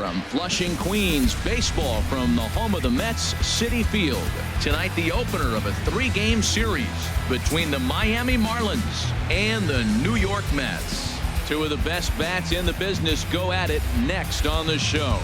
From Flushing, Queens, baseball from the home of the Mets, Citi Field. Tonight, the opener of a 3-game series between the Miami Marlins and the New York Mets. Two of the best bats in the business go at it next on the show.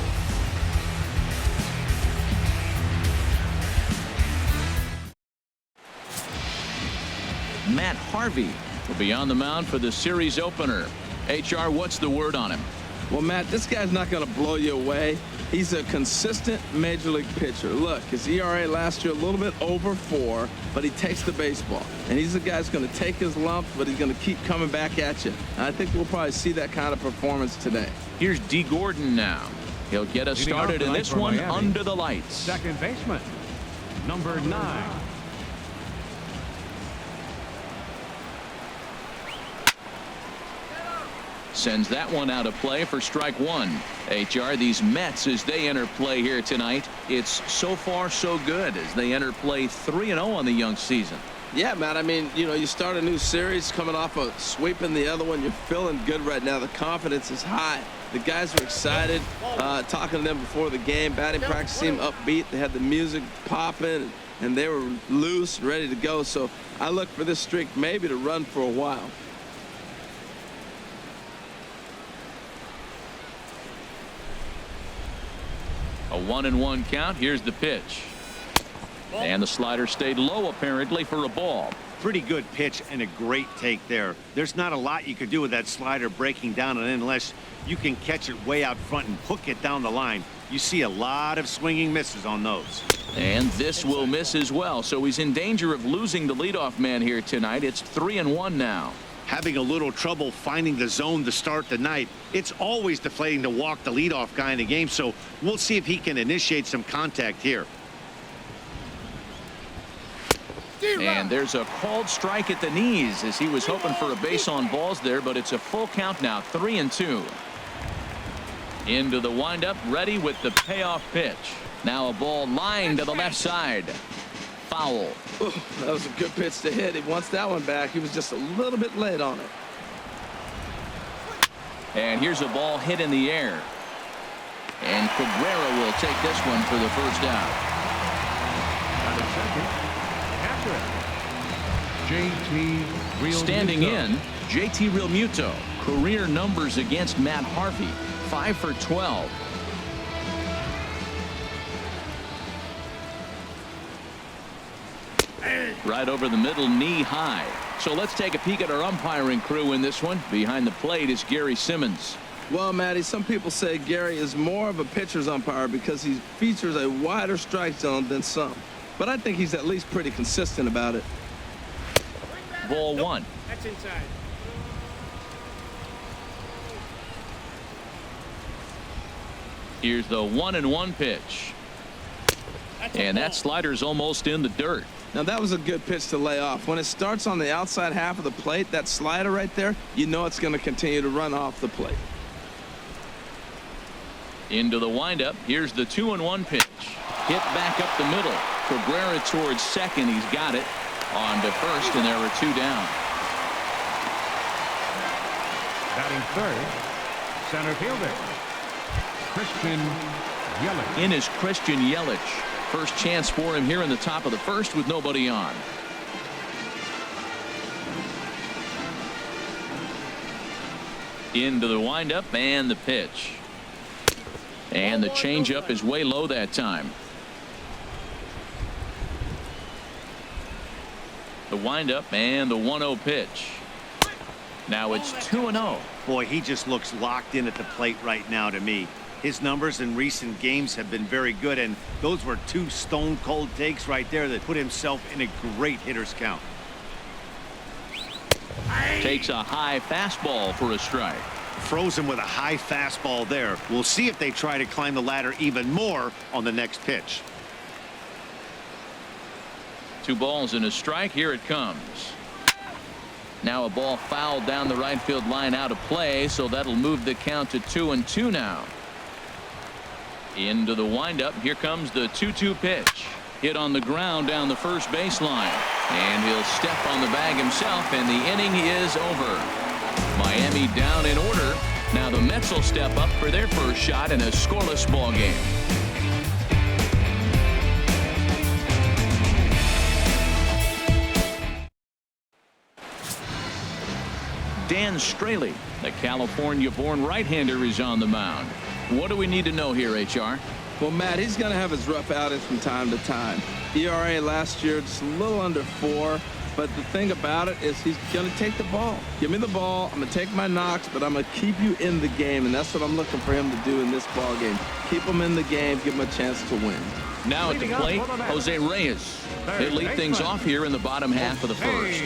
Matt Harvey will be on the mound for the series opener. HR, what's the word on him? Well, Matt, this guy's not going to blow you away. He's a consistent major league pitcher. Look, his ERA last year a little bit over 4, but he takes the baseball. And he's a guy who's going to take his lumps, but he's going to keep coming back at you. And I think we'll probably see that kind of performance today. Here's D. Gordon now. He'll get us started in this one under the lights. Second baseman, number 9. Sends that one out of play for strike 1. HR, these Mets, as they enter play here tonight, it's so far so good as they enter play 3-0 on the young season. Yeah, Matt, I mean, you start a new series coming off of sweeping the other one. You're feeling good right now. The confidence is high. The guys are excited. Talking to them before the game. Batting practice seemed upbeat. They had the music popping, and they were loose, ready to go. So I look for this streak maybe to run for a while. A 1-1 count. Here's the pitch. And the slider stayed low apparently for a ball. Pretty good pitch and a great take there. There's not a lot you could do with that slider breaking down, and unless you can catch it way out front and hook it down the line, you see a lot of swinging misses on those. And this will miss as well, so he's in danger of losing the leadoff man here tonight. It's 3-1 now. Having a little trouble finding the zone to start the night. It's always deflating to walk the leadoff guy in the game, so we'll see if he can initiate some contact here. And there's a called strike at the knees as he was hoping for a base on balls there, but it's a full count now, 3-2. Into the windup, ready with the payoff pitch. Now a ball lined to the left side. Foul. Ooh, that was a good pitch to hit. He wants that one back. He was just a little bit late on it. And here's a ball hit in the air. And Cabrera will take this one for the first out. Standing in, JT Realmuto. Career numbers against Matt Harvey, 5 for 12. Right over the middle, knee high. So let's take a peek at our umpiring crew in this one. Behind the plate is Gary Simmons. Well, Matty, some people say Gary is more of a pitcher's umpire because he features a wider strike zone than some. But I think he's at least pretty consistent about it. Ball 1. That's inside. Here's the 1-1 pitch. And that slider's almost in the dirt. Now that was a good pitch to lay off. When it starts on the outside half of the plate, that slider right there, you know it's going to continue to run off the plate. Into the windup. Here's the 2-1 pitch. Hit back up the middle. Cabrera towards second. He's got it. On to first, and there are 2 down. Batting third, center fielder, Christian Yelich. In is Christian Yelich. First chance for him here in the top of the first with nobody on. Into the windup and the pitch. And the changeup is way low that time. The windup and the 1-0 pitch. Now it's 2-0. Boy, he just looks locked in at the plate right now to me. His numbers in recent games have been very good, and those were 2 stone cold takes right there that put himself in a great hitter's count. Takes a high fastball for a strike. Froze him with a high fastball there. We'll see if they try to climb the ladder even more on the next pitch. 2 balls and a strike. Here it comes. Now a ball fouled down the right field line out of play, so that'll move the count to 2-2 now. Into the windup. Here comes the 2-2 pitch. Hit on the ground down the first baseline. And he'll step on the bag himself, and the inning is over. Miami down in order, Now the Mets will step up for their first shot in a scoreless ball game. Dan Straley, the California-born right-hander, is on the mound. What do we need to know here, HR? Well, Matt, he's going to have his rough outings from time to time. ERA last year just a little under 4. But the thing about it is he's going to take the ball. Give me the ball. I'm going to take my knocks, but I'm going to keep you in the game, and that's what I'm looking for him to do in this ball game. Keep him in the game, give him a chance to win. Now at the plate, Jose Reyes. They lead things off here in the bottom half of the first.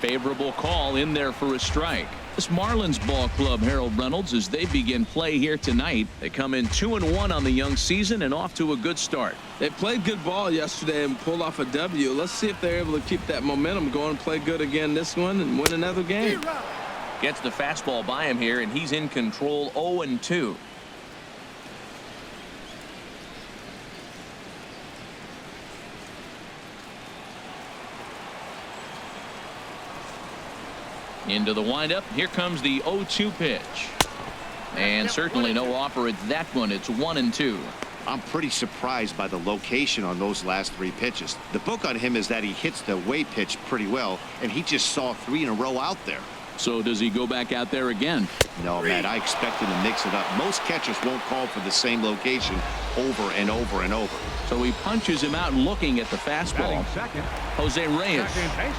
Favorable call in there for a strike. This Marlins ball club, Harold Reynolds, as they begin play here tonight. They come in 2-1 on the young season and off to a good start. They played good ball yesterday and pulled off a W. Let's see if they're able to keep that momentum going and play good again this one and win another game. Gets the fastball by him here, and he's in control 0-2. Into the windup. Here comes the 0-2 pitch. And certainly no offer at that one. It's 1-2. I'm pretty surprised by the location on those last 3 pitches. The book on him is that he hits the away pitch pretty well, and he just saw 3 in a row out there. So does he go back out there again? No, Matt, I expect him to mix it up. Most catchers won't call for the same location over and over and over. So he punches him out looking at the fastball. Jose Reyes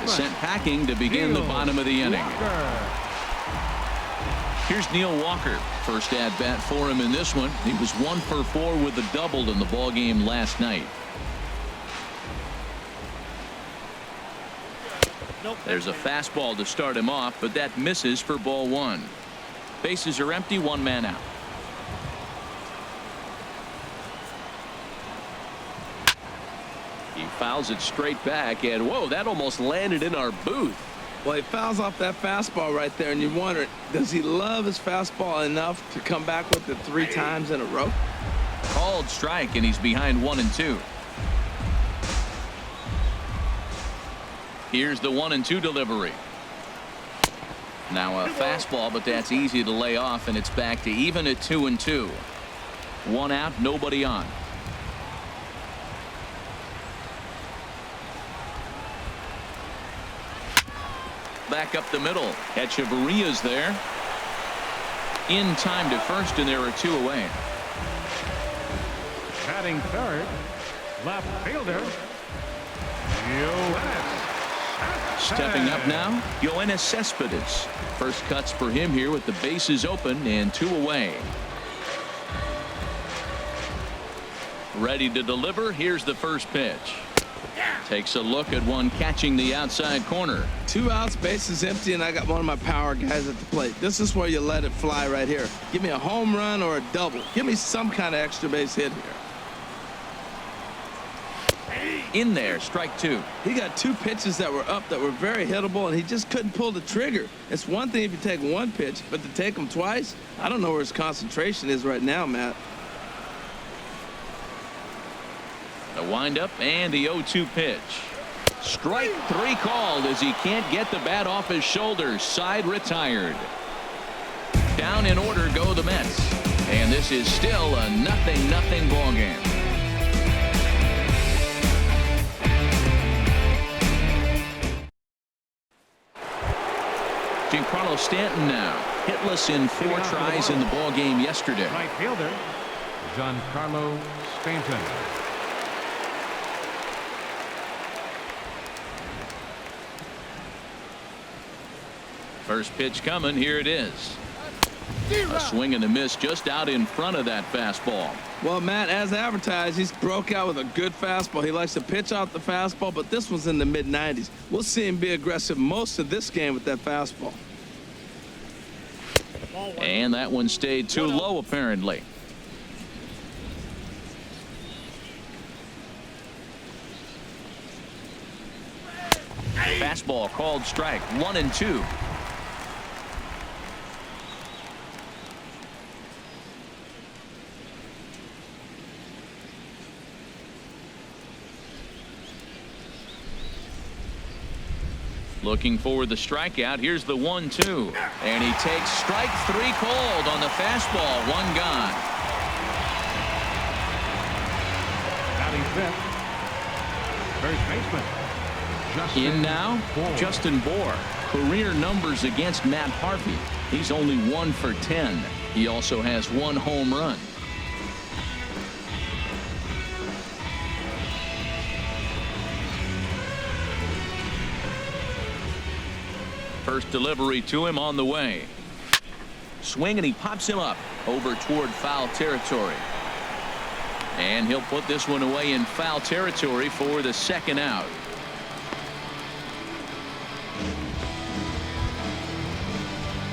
sent packing to begin the bottom of the inning. Here's Neil Walker. First at bat for him in this one. He was 1 for 4 with a double in the ball game last night. There's a fastball to start him off, but that misses for ball 1. Bases are empty, 1 man out. He fouls it straight back, and whoa, that almost landed in our booth. Well, he fouls off that fastball right there, and you wonder, does he love his fastball enough to come back with it 3 times in a row? Called strike, and he's behind 1-2. Here's the 1-2 delivery. Now a fastball, but that's easy to lay off, and it's back to even at 2-2. 1 out, nobody on. Back up the middle. Echeverria's there. In time to first, and there are 2 away. Batting third, left fielder, Yoenis. Stepping up now, Yoenis Cespedes. First cuts for him here with the bases open and 2 away. Ready to deliver. Here's the first pitch. Takes a look at one catching the outside corner. 2 outs, bases empty, and I got one of my power guys at the plate. This is where you let it fly right here. Give me a home run or a double. Give me some kind of extra base hit here. In there, strike 2. He got 2 pitches that were up that were very hittable, and he just couldn't pull the trigger. It's one thing if you take 1 pitch, but to take them twice, I don't know where his concentration is right now, Matt. The windup and the 0-2 pitch. Strike 3 called as he can't get the bat off his shoulders. Side retired. Down in order go the Mets. And this is still a 0-0 ball game. Giancarlo Stanton now hitless in 4 tries in the ball game yesterday. Right fielder, Giancarlo Stanton. First pitch coming. Here it is. A swing and a miss just out in front of that fastball. Well, Matt, as advertised, he's broke out with a good fastball. He likes to pitch out the fastball, but this one's in the mid-90s. We'll see him be aggressive most of this game with that fastball. And that one stayed too low, apparently. Fastball called strike. 1-2. Looking for the strikeout. Here's the 1-2. And he takes strike 3 cold on the fastball. 1 gone. Batting fifth, first baseman. In now, Justin Bohr. Career numbers against Matt Harvey. He's only 1 for 10. He also has 1 home run. First delivery to him on the way. Swing, and he pops him up over toward foul territory. And he'll put this one away in foul territory for the 2nd out.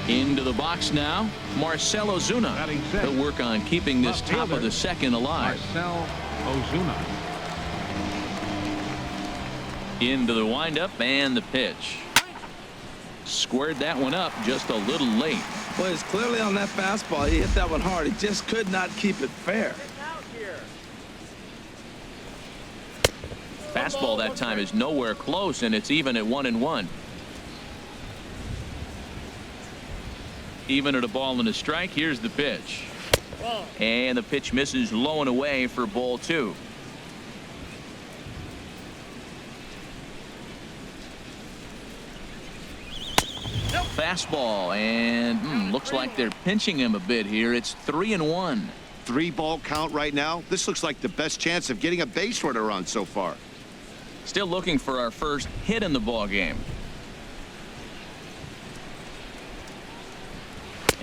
Into the box now, Marcell Ozuna. He'll work on keeping this top of the 2nd alive. Marcell Ozuna. Into the windup and the pitch. Squared that one up just a little late. Well, it's clearly on that fastball. He hit that one hard. He just could not keep it fair. Fastball that time is nowhere close, and it's even at 1-1. Even at a ball and a strike. Here's the pitch. And the pitch misses low and away for ball 2. Fastball, and looks like they're pinching him a bit here. It's 3-1. 3-ball count right now. This looks like the best chance of getting a base runner on so far. Still looking for our first hit in the ball game.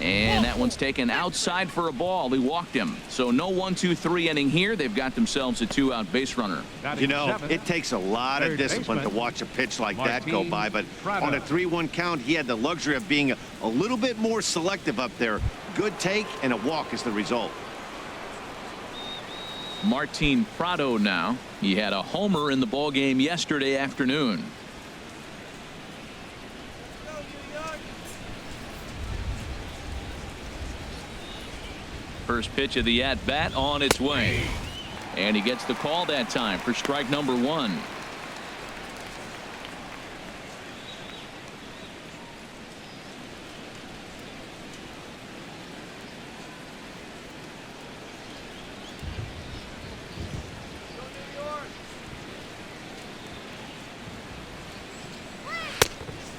And that one's taken outside for a ball. He walked him. So no 1-2-3 inning here. They've got themselves a 2-out base runner. You know, it takes a lot of discipline to watch a pitch like that go by. But on a 3-1 count, he had the luxury of being a little bit more selective up there. Good take and a walk is the result. Martin Prado now. He had a homer in the ball game yesterday afternoon. First pitch of the at-bat on its way. And he gets the call that time for strike number 1.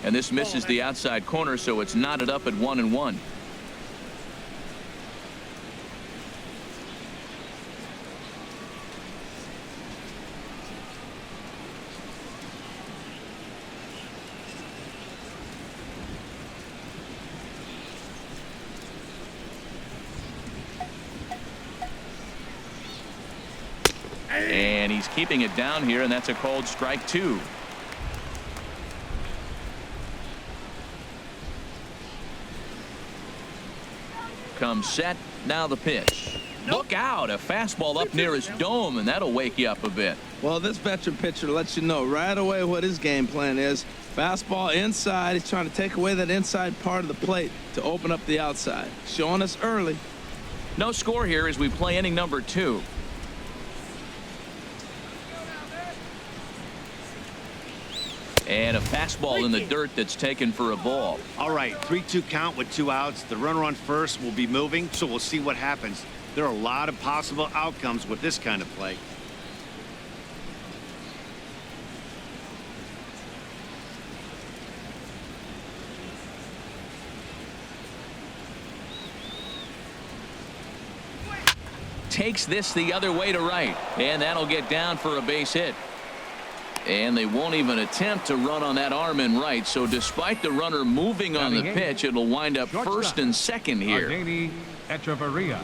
And this misses the outside corner, so it's knotted up at 1-1. And he's keeping it down here, and that's a called strike 2. Comes set. Now the pitch. Look out. A fastball up near his dome, and that'll wake you up a bit. Well, this veteran pitcher lets you know right away what his game plan is. Fastball inside. He's trying to take away that inside part of the plate to open up the outside. Showing us early. No score here as we play inning number 2. And a fastball in the dirt that's taken for a ball. All right, 3-2 count with 2 outs. The runner on first will be moving, so we'll see what happens. There are a lot of possible outcomes with this kind of play. Takes this the other way to right, and that'll get down for a base hit. And they won't even attempt to run on that arm in right. So despite the runner moving on the pitch, it'll wind up first and second here. Echeverria.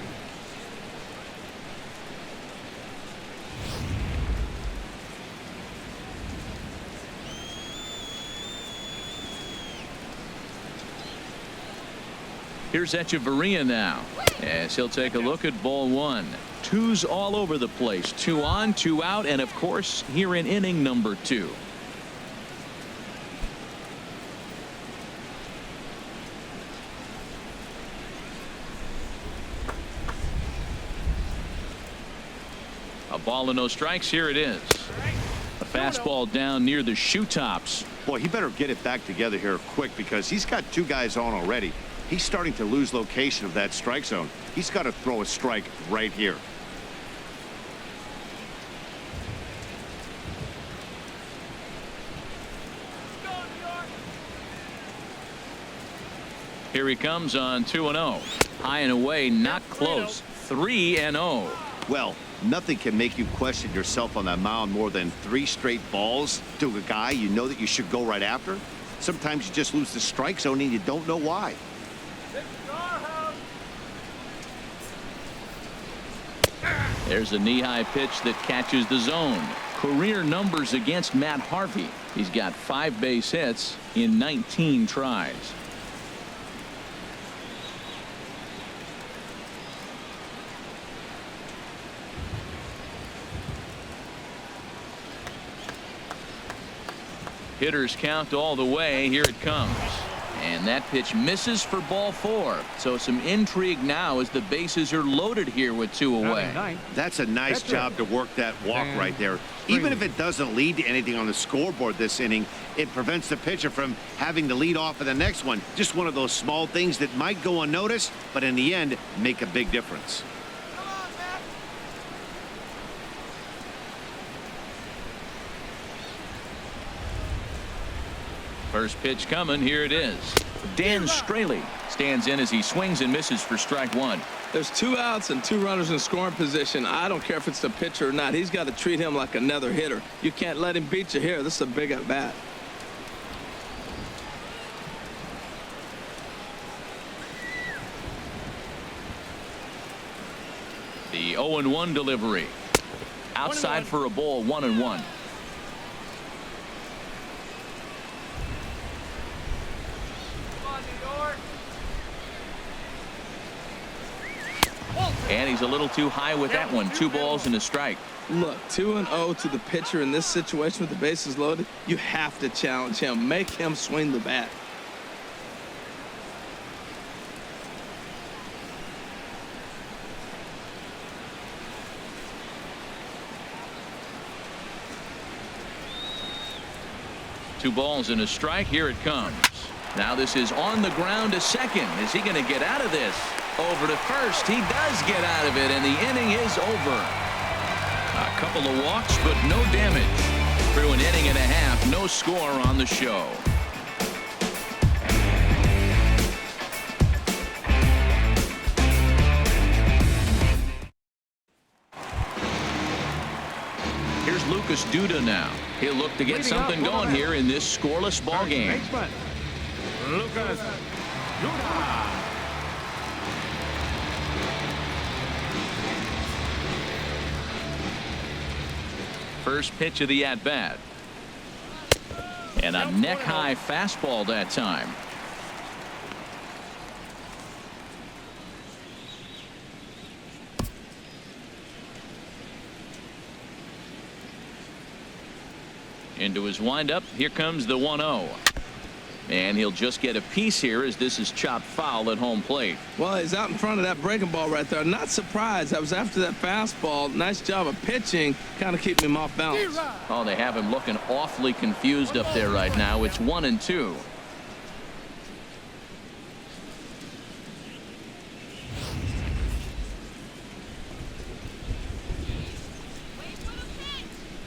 Here's Echeverria now as he'll take a look at ball 1. 2's all over the place. 2 on, 2 out, and of course here in inning number 2. A ball and no strikes. Here it is. A fastball down near the shoe tops. Boy, he better get it back together here quick because he's got 2 guys on already. He's starting to lose location of that strike zone. He's got to throw a strike right here. Here he comes on 2-0. High and away, not close. 3-0. Well, nothing can make you question yourself on that mound more than 3 straight balls to a guy you know that you should go right after. Sometimes you just lose the strike zone and you don't know why. There's a knee-high pitch that catches the zone. Career numbers against Matt Harvey. He's got 5 base hits in 19 tries. Hitters count all the way. Here it comes. And that pitch misses for ball 4. So some intrigue now as the bases are loaded here with 2 away. That's a nice job to work that walk right there. Even if it doesn't lead to anything on the scoreboard this inning, it prevents the pitcher from having to lead off of the next one. Just one of those small things that might go unnoticed, but in the end, make a big difference. First pitch coming. Here it is. Dan Straley stands in as he swings and misses for strike 1. There's 2 outs and 2 runners in scoring position. I don't care if it's the pitcher or not. He's got to treat him like another hitter. You can't let him beat you here. This is a big at bat. The 0-1 delivery. Outside for a ball. 1-1. And he's a little too high with that one. 2 balls and a strike. Look, 2-0 to the pitcher in this situation with the bases loaded. You have to challenge him. Make him swing the bat. Two balls and a strike. Here it comes. Now this is on the ground to second. Is he going to get out of this? Over to first. He does get out of it, and the inning is over. A couple of walks, but no damage. Through an inning and a half, no score on the show. Here's Lucas Duda now. He'll look to get something going here in this scoreless ball game. Lucas Duda. First pitch of the at-bat. And a neck-high fastball that time. Into his windup. Here comes the 1-0. And he'll just get a piece here as this is chopped foul at home plate. Well, he's out in front of that breaking ball right there. Not surprised. That was after that fastball. Nice job of pitching. Kind of keeping him off balance. Oh, they have him looking awfully confused up there right now. It's 1-2.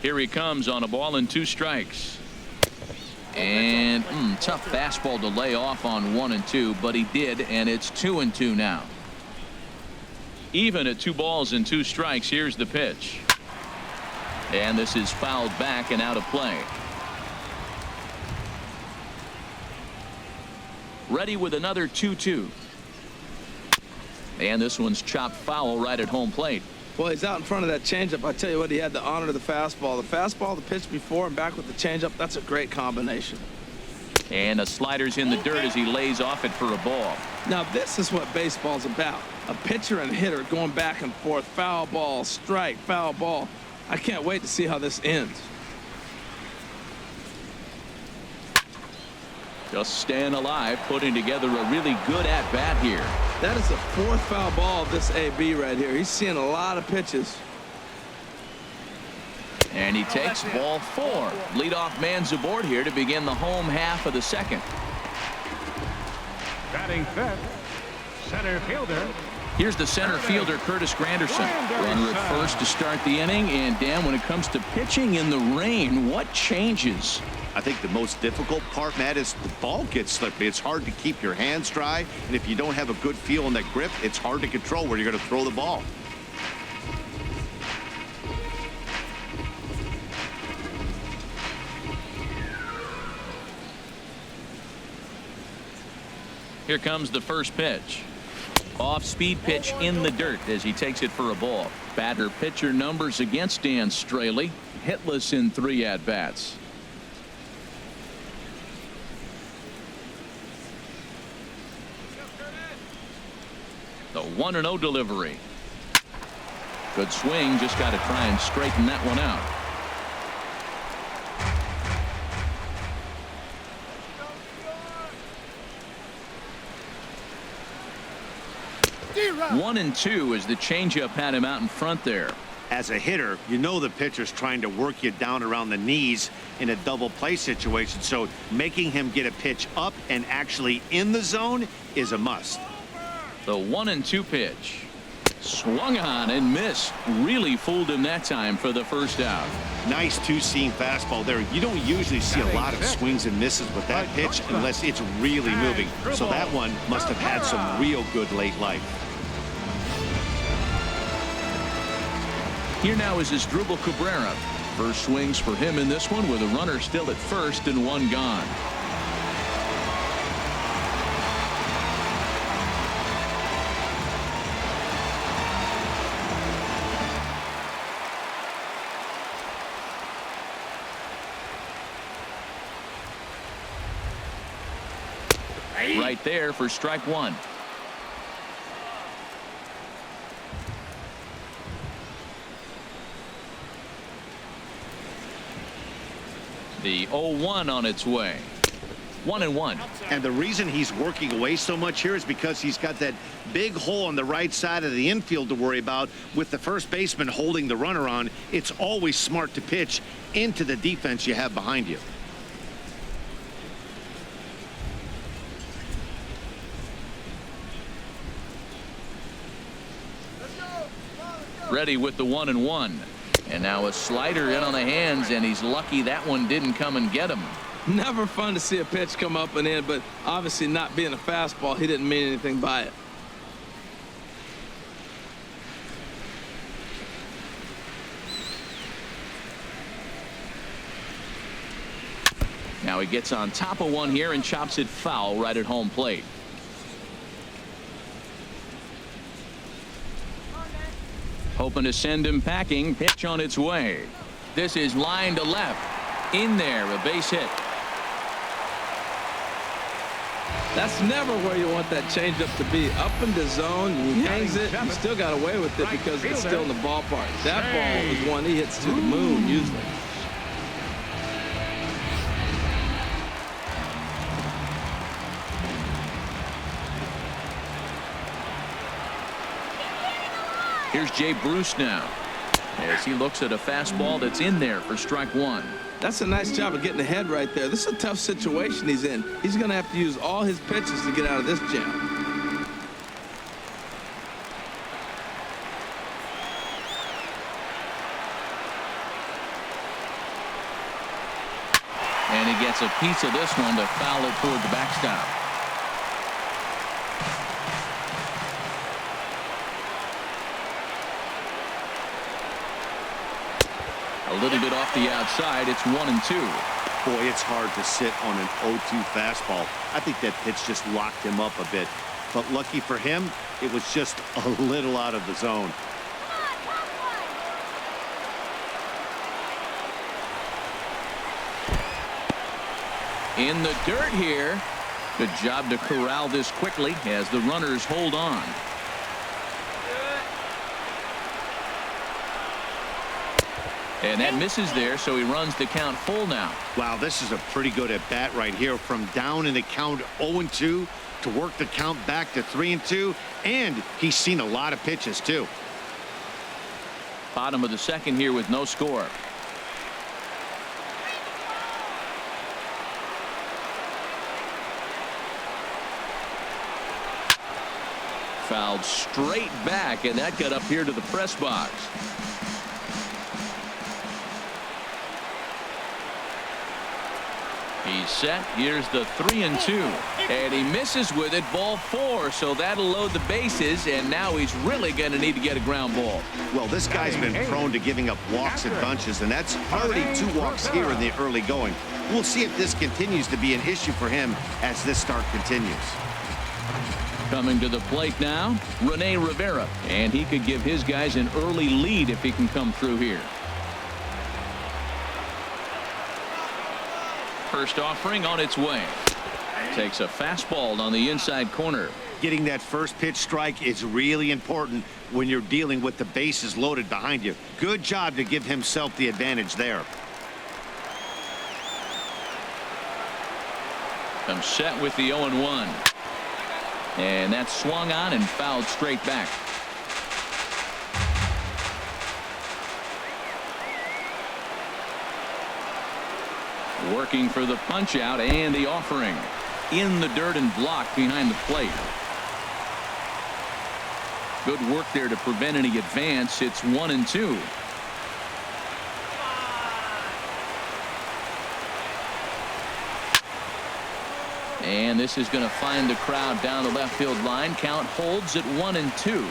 Here he comes on a ball and 2 strikes. And tough fastball to lay off on 1-2, but he did, and it's 2-2 now. Even at 2 balls and 2 strikes. Here's the pitch. And this is fouled back and out of play. Ready with another 2-2. And this one's chopped foul right at home plate. Well, he's out in front of that changeup. I tell you what, he had the honor of the fastball. The fastball, the pitch before, and back with the changeup. That's a great combination. And the slider's in the dirt as he lays off it for a ball. Now, this is what baseball's about. A pitcher and hitter going back and forth. Foul ball, strike, foul ball. I can't wait to see how this ends. Just staying alive, putting together a really good at-bat here. That is the 4th foul ball of this AB right here. He's seeing a lot of pitches. And he takes ball 4. Leadoff man's aboard here to begin the home half of the second. Batting fifth, center fielder. Here's the center fielder, Curtis Granderson. Runner at first to start the inning. And, Dan, when it comes to pitching in the rain, what changes? I think the most difficult part, Matt, is the ball gets slippery. It's hard to keep your hands dry. And if you don't have a good feel on that grip, it's hard to control where you're going to throw the ball. Here comes the first pitch. Off-speed pitch in the dirt as he takes it for a ball. Batter-pitcher numbers against Dan Straley. Hitless in 3 at-bats. The 1-0 delivery. Good swing. Just got to try and straighten that one out. One and 2 as the changeup had him out in front there. As a hitter, you know the pitcher's trying to work you down around the knees in a double play situation, so making him get a pitch up and actually in the zone is a must. The 1-2 pitch. Swung on and missed. Really fooled him that time for the first out. Nice two-seam fastball there. You don't usually see a lot of swings and misses with that pitch unless it's really moving. So that one must have had some real good late life. Here now is Asdrubal Cabrera. First swings for him in this one with a runner still at first and 1 gone. Right there for strike 1. The 0-1 on its way. 1-1. And the reason he's working away so much here is because he's got that big hole on the right side of the infield to worry about. With the first baseman holding the runner on, it's always smart to pitch into the defense you have behind you. Ready with the 1-1. And now a slider in on the hands, and he's lucky that one didn't come and get him. Never fun to see a pitch come up and in, but obviously not being a fastball, he didn't mean anything by it. Now he gets on top of one here and chops it foul right at home plate. Hoping to send him packing. Pitch on its way. This is line to left. In there, a base hit. That's never where you want that changeup to be. Up in the zone, he hangs it. He still got away with it because it's still in the ballpark. That ball is one he hits to the moon usually. Here's Jay Bruce now as he looks at a fastball that's in there for strike 1. That's a nice job of getting ahead right there. This is a tough situation he's in. He's going to have to use all his pitches to get out of this jam. And he gets a piece of this one to foul it toward the backstop. A little bit off the outside. It's 1-2. Boy, it's hard to sit on an 0-2 fastball. I think that pitch just locked him up a bit. But lucky for him, it was just a little out of the zone. In the dirt here. Good job to corral this quickly as the runners hold on. And that misses there, so he runs the count full now. Wow, this is a pretty good at bat right here. From down in the count 0-2 to work the count back to 3-2, and he's seen a lot of pitches too. Bottom of the second here with no score. fouled straight back, and that got up here to the press box. He's set. Here's the 3-2, and he misses with it. Ball 4, so that'll load the bases, and now he's really going to need to get a ground ball. Well, this guy's been prone to giving up walks in bunches, and that's already 2 walks here in the early going. We'll see if this continues to be an issue for him as this start continues. Coming to the plate now, Rene Rivera, and he could give his guys an early lead if he can come through here. First offering on its way. Takes a fastball on the inside corner. Getting that first pitch strike is really important when you're dealing with the bases loaded behind you. Good job to give himself the advantage there. I'm set with the 0-1. And that's swung on and fouled straight back. Working for the punch out and the offering. In the dirt and blocked behind the plate. Good work there to prevent any advance. It's 1-2. And this is going to find the crowd down the left field line. Count holds at 1-2.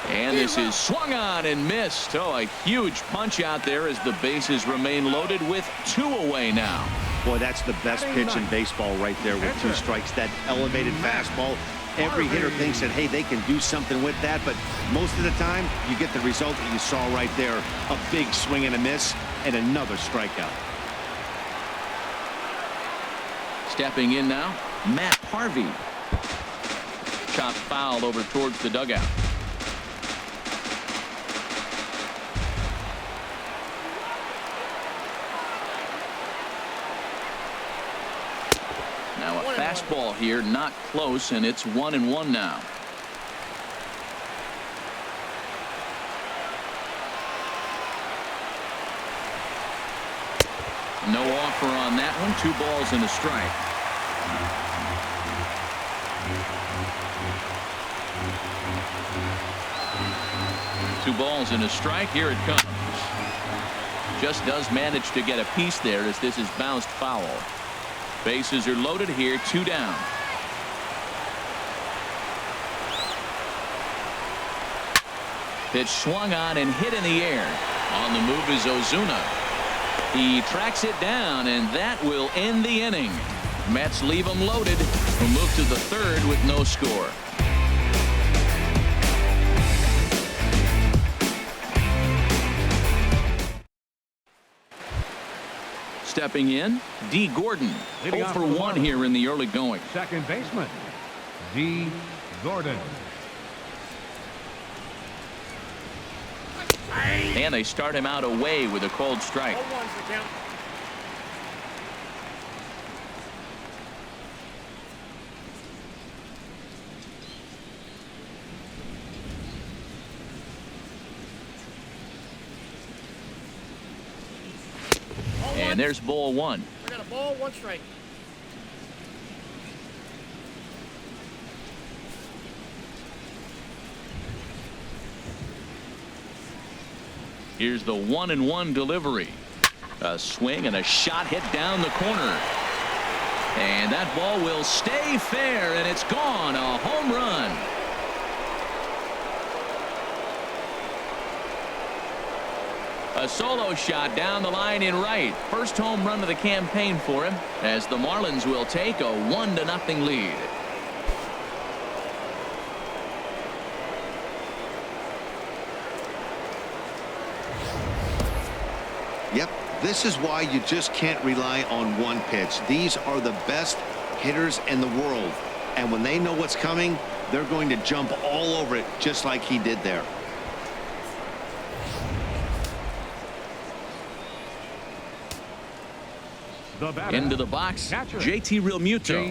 And this is swung on and missed. Oh, a huge punch out there as the bases remain loaded with 2 away now. Boy, that's the best pitch in baseball right there with 2 strikes. That elevated fastball. Every hitter thinks that, hey, they can do something with that, but most of the time you get the result that you saw right there. A big swing and a miss and another strikeout. Stepping in now, Matt Harvey. Chopped foul over towards the dugout. Now a fastball here, not close, and it's 1-1 now. No offer on that one. 2 balls and a strike. Two balls and a strike. Here it comes. Just does manage to get a piece there as this is bounced foul. Bases are loaded here, 2 down. Pitch swung on and hit in the air. On the move is Ozuna. He tracks it down, and that will end the inning. Mets leave them loaded. We'll move to the 3rd with no score. Stepping in, D. Gordon. 0 for 1 here in the early going. Second baseman, D. Gordon. And they start him out away with a called strike. And there's ball 1. We got a ball, 1 strike. Here's the 1-1 delivery. A swing and a shot hit down the corner. And that ball will stay fair, and it's gone. A home run. A solo shot down the line in right. First home run of the campaign for him, as the Marlins will take a 1-0 lead. Yep, this is why you just can't rely on one pitch. These are the best hitters in the world, and when they know what's coming, they're going to jump all over it just like he did there. Into the box, JT Realmuto.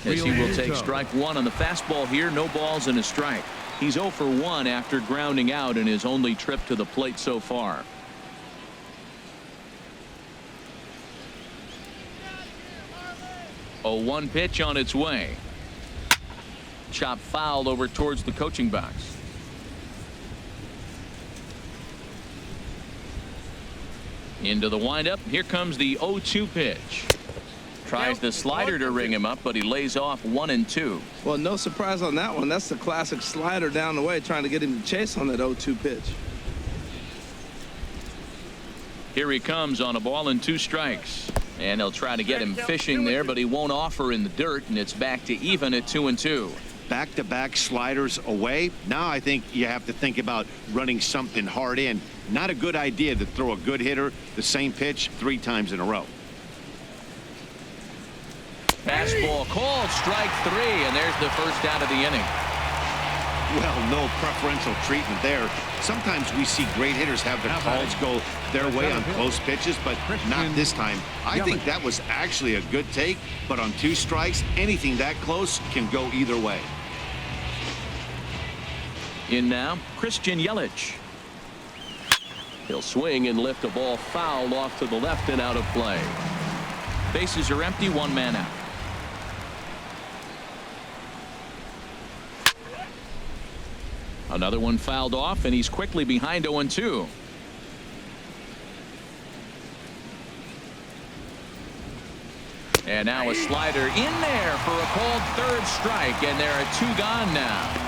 As he will take strike 1 on the fastball here. No balls and a strike. He's 0 for 1 after grounding out in his only trip to the plate so far. 0-1 pitch on its way. Chop foul over towards the coaching box. Into the windup. Here comes the 0-2 pitch. Tries the slider to ring him up, but he lays off 1-2. Well, no surprise on that one. That's the classic slider down the way, trying to get him to chase on that 0-2 pitch. Here he comes on a ball and 2 strikes. And they'll try to get him fishing there, but he won't offer in the dirt, and it's back to even at 2-2. Back-to-back sliders away. Now I think you have to think about running something hard in. Not a good idea to throw a good hitter the same pitch 3 times in a row. Fastball called, strike 3, and there's the first out of the inning. Well, no preferential treatment there. Sometimes we see great hitters have their calls go their way on close pitches, but not this time. I think that was actually a good take, but on 2 strikes, anything that close can go either way. In now, Christian Yelich. He'll swing and lift a ball foul off to the left and out of play. Bases are empty, 1 man out. Another one fouled off, and he's quickly behind 0-2. And now a slider in there for a called 3rd strike, and there are 2 gone now.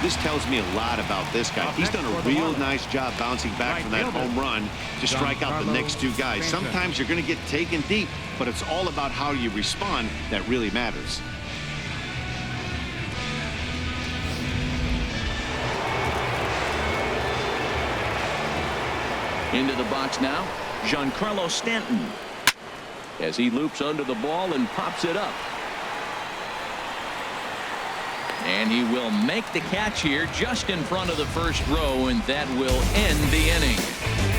This tells me a lot about this guy. He's done a real nice job bouncing back from that home run to strike out the next 2 guys. Sometimes you're going to get taken deep, but it's all about how you respond that really matters. Into the box now, Giancarlo Stanton, as he loops under the ball and pops it up. And he will make the catch here just in front of the first row, and that will end the inning.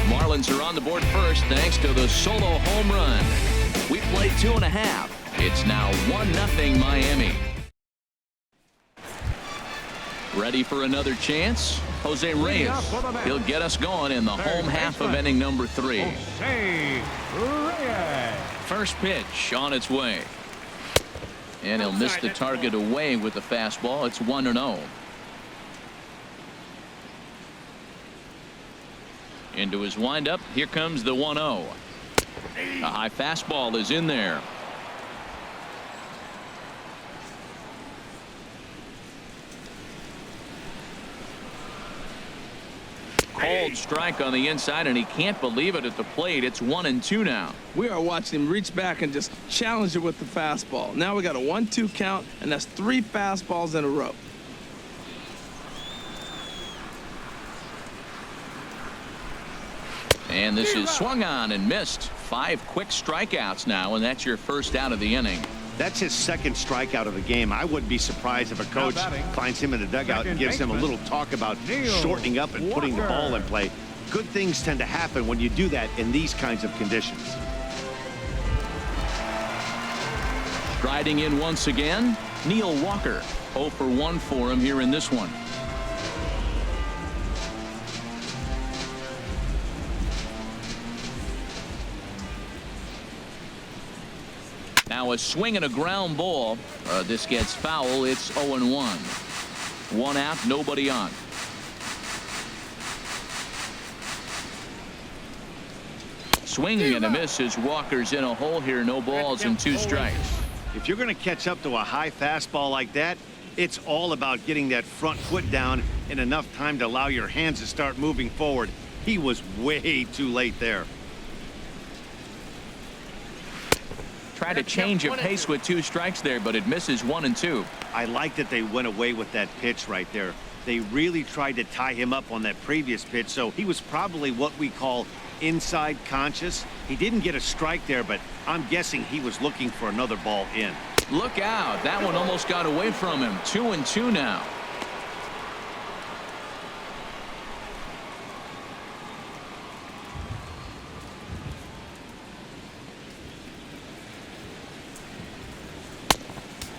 Marlins are on the board first thanks to the solo home run. We played 2.5. It's now 1-0 Miami. Ready for another chance? Jose Reyes. He'll get us going in the home half of inning number 3. First pitch on its way. And he'll miss the target away with the fastball. It's 1-0. Into his windup. Here comes the 1-0. A high fastball is in there. Called strike on the inside, and he can't believe it at the plate. It's 1-2 now. We are watching him reach back and just challenge it with the fastball. Now we got a 1-2 count, and that's 3 fastballs in a row. And this is swung on and missed. 5 quick strikeouts now, and that's your first out of the inning. That's his 2nd strikeout of the game. I wouldn't be surprised if a coach finds him in the dugout and gives him a little talk about shortening up and putting the ball in play. Good things tend to happen when you do that in these kinds of conditions. Striding in once again, Neil Walker. 0 for 1 for him here in this one. Now a swing and a ground ball. This gets foul. It's 0-1. 1 out, nobody on. Swing and a miss as Walker's in a hole here. No balls and 2 strikes. If you're going to catch up to a high fastball like that, it's all about getting that front foot down in enough time to allow your hands to start moving forward. He was way too late there. Tried to change of pace with 2 strikes there, but it misses 1-2. I like that they went away with that pitch right there. They really tried to tie him up on that previous pitch, so he was probably what we call inside conscious. He didn't get a strike there, but I'm guessing he was looking for another ball in. Look out. That one almost got away from him. 2-2 now.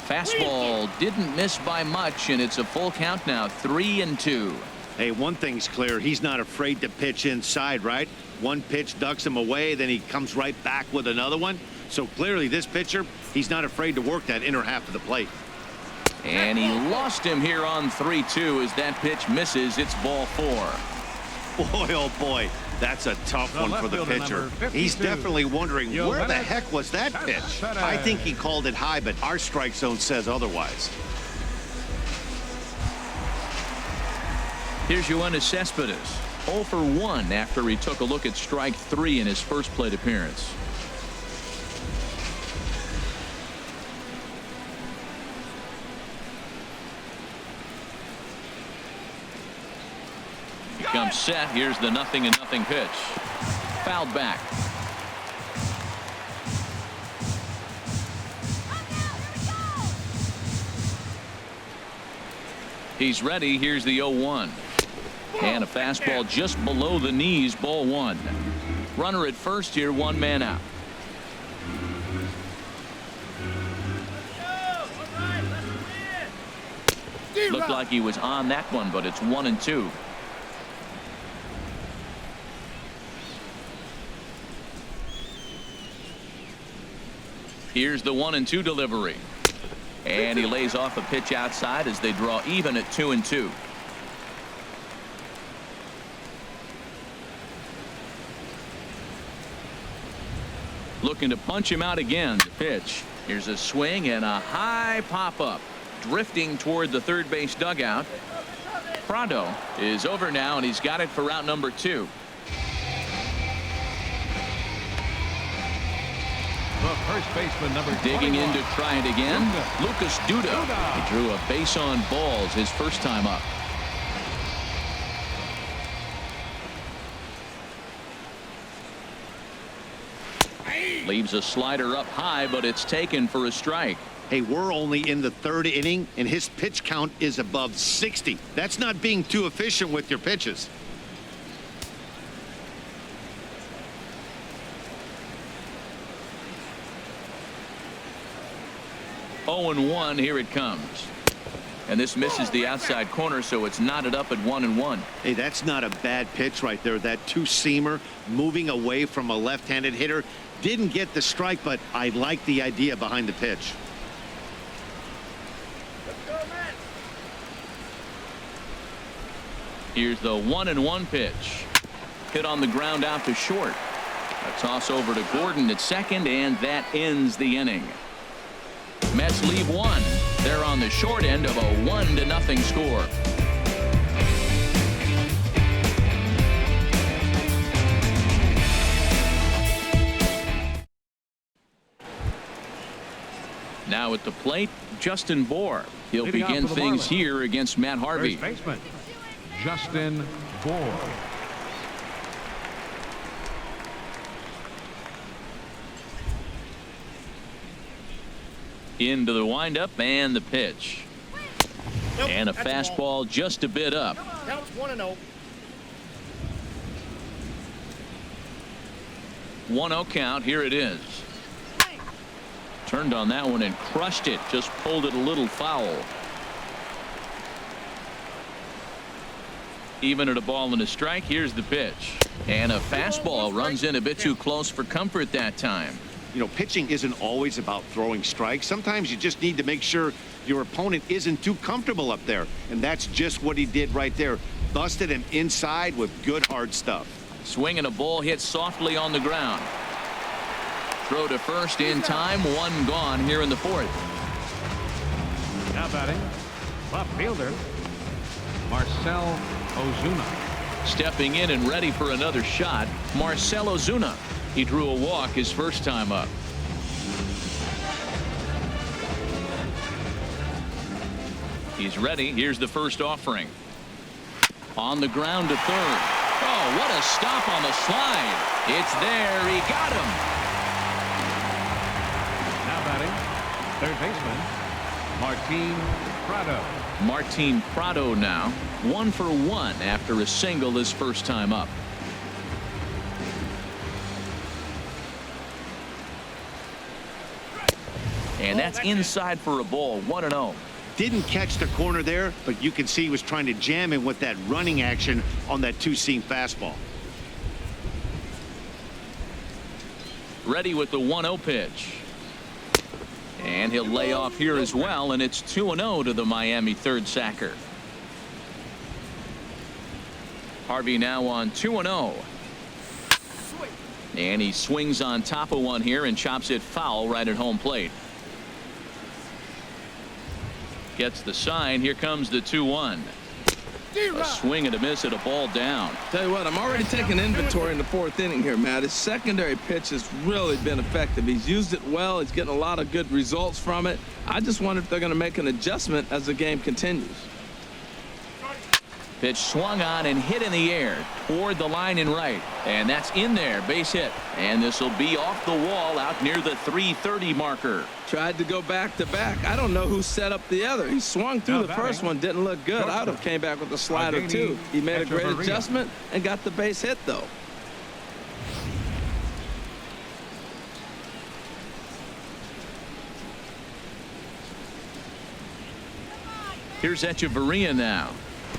Fastball didn't miss by much, and it's a full count now. 3-2. Hey, one thing's clear. He's not afraid to pitch inside, right? One pitch ducks him away, then he comes right back with another one. So clearly this pitcher, he's not afraid to work that inner half of the plate. And he lost him here on 3-2 as that pitch misses. It's ball 4. Boy, oh boy, that's a tough one for the pitcher. He's definitely wondering where the heck was that pitch. I think he called it high, but our strike zone says otherwise. Here's Yoenis Cespedes, 0 for 1 after he took a look at strike 3 in his first plate appearance. He comes set. Here's the 0-0 pitch. Fouled back. He's ready. Here's the 0-1. And a fastball just below the knees, ball 1. Runner at first here, 1 man out. Looked like he was on that one, but it's 1-2. Here's the 1-2 delivery. And he lays off a pitch outside as they draw even at 2-2. Looking to punch him out again. The pitch. Here's a swing and a high pop-up. Drifting toward the third base dugout. Prado is over now, and he's got it for route number 2. The first baseman, number Digging 21. in to try it again. Lucas Duda. He drew a base on balls his first time up. Leaves a slider up high, but it's taken for a strike. Hey, we're only in the 3rd inning, and his pitch count is above 60. That's not being too efficient with your pitches. Oh and 1. Here it comes. And this misses the outside corner, so it's knotted up at 1-1. Hey, that's not a bad pitch right there. That two-seamer moving away from a left-handed hitter. Didn't get the strike, but I like the idea behind the pitch. Here's the 1-1 pitch. Hit on the ground out to short. A toss over to Gordon at second, and that ends the inning. Mets leave 1. They're on the short end of a 1-0 score. Now at the plate, Justin Bour. He'll Leading begin off for the things Marlins. here against Matt Harvey. First baseman, Justin Bour. Into the windup and the pitch. And a fastball just a bit up. Counts 1-0. 1-0 count. Here it is. Turned on that one and crushed it. Just pulled it a little foul. Even at a ball and a strike. Here's the pitch. And a fastball runs in a bit too close for comfort that time. You know, pitching isn't always about throwing strikes. Sometimes you just need to make sure your opponent isn't too comfortable up there. And that's just what he did right there. Busted him inside with good hard stuff. Swinging a ball hit softly on the ground. Throw to first in time. 1 gone here in the 4th. Now batting, left fielder, Marcell Ozuna. Stepping in and ready for another shot, Marcell Ozuna. He drew a walk his first time up. He's ready. Here's the first offering. On the ground to third. Oh, what a stop on the slide. It's there. He got him. Now batting, third baseman, Martin Prado. Martin Prado now 1 for 1 after a single his first time up. And that's inside for a ball. 1-0. Didn't catch the corner there, but you can see he was trying to jam him with that running action on that two-seam fastball. ready with the 1-0 pitch. And he'll lay off here as well, and it's 2-0 to the Miami third sacker. Harvey now on 2-0. And he swings on top of one here and chops it foul right at home plate. Gets the sign. Here comes the 2-1. A swing and a miss at a ball down. Tell you what, I'm already taking inventory in the fourth inning here, Matt. His secondary pitch has really been effective. He's used it well. He's getting a lot of good results from it. I just wonder if they're going to make an adjustment as the game continues. Pitch swung on and hit in the air toward the line and right. And that's in there. Base hit. And this will be off the wall out near the 330 marker. Tried to go back to back. I don't know who set up the other. He swung through the first one. Didn't look good. I would have came back with a slider too. He made a great adjustment and got the base hit though. Here's Echeverria now.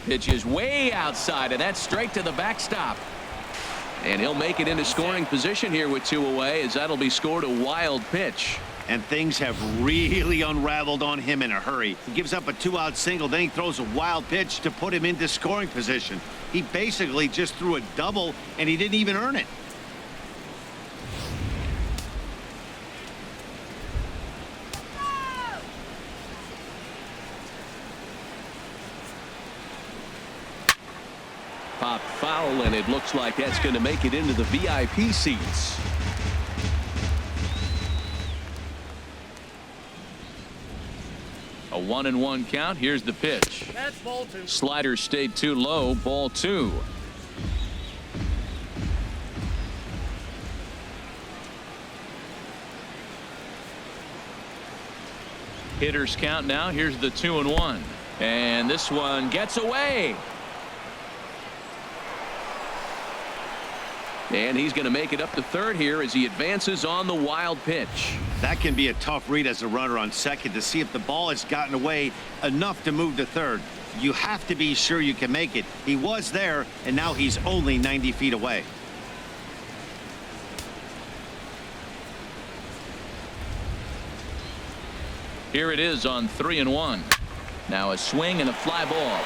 Pitch is way outside, and that's straight to the backstop. And he'll make it into scoring position here with 2 away, as that'll be scored a wild pitch. And things have really unraveled on him in a hurry. He gives up a 2-out single, then he throws a wild pitch to put him into scoring position. He basically just threw a double, and he didn't even earn it. Pop foul, and it looks like that's going to make it into the VIP seats. A 1-1 count. Here's the pitch. That's ball 2. Slider stayed too low. Ball 2. Hitters count now. Here's the 2-1. And this one gets away. And he's going to make it up to third here as he advances on the wild pitch. That can be a tough read as a runner on second to see if the ball has gotten away enough to move to third. You have to be sure you can make it. He was there, and now he's only 90 feet away. Here it is on 3-1. Now a swing and a fly ball.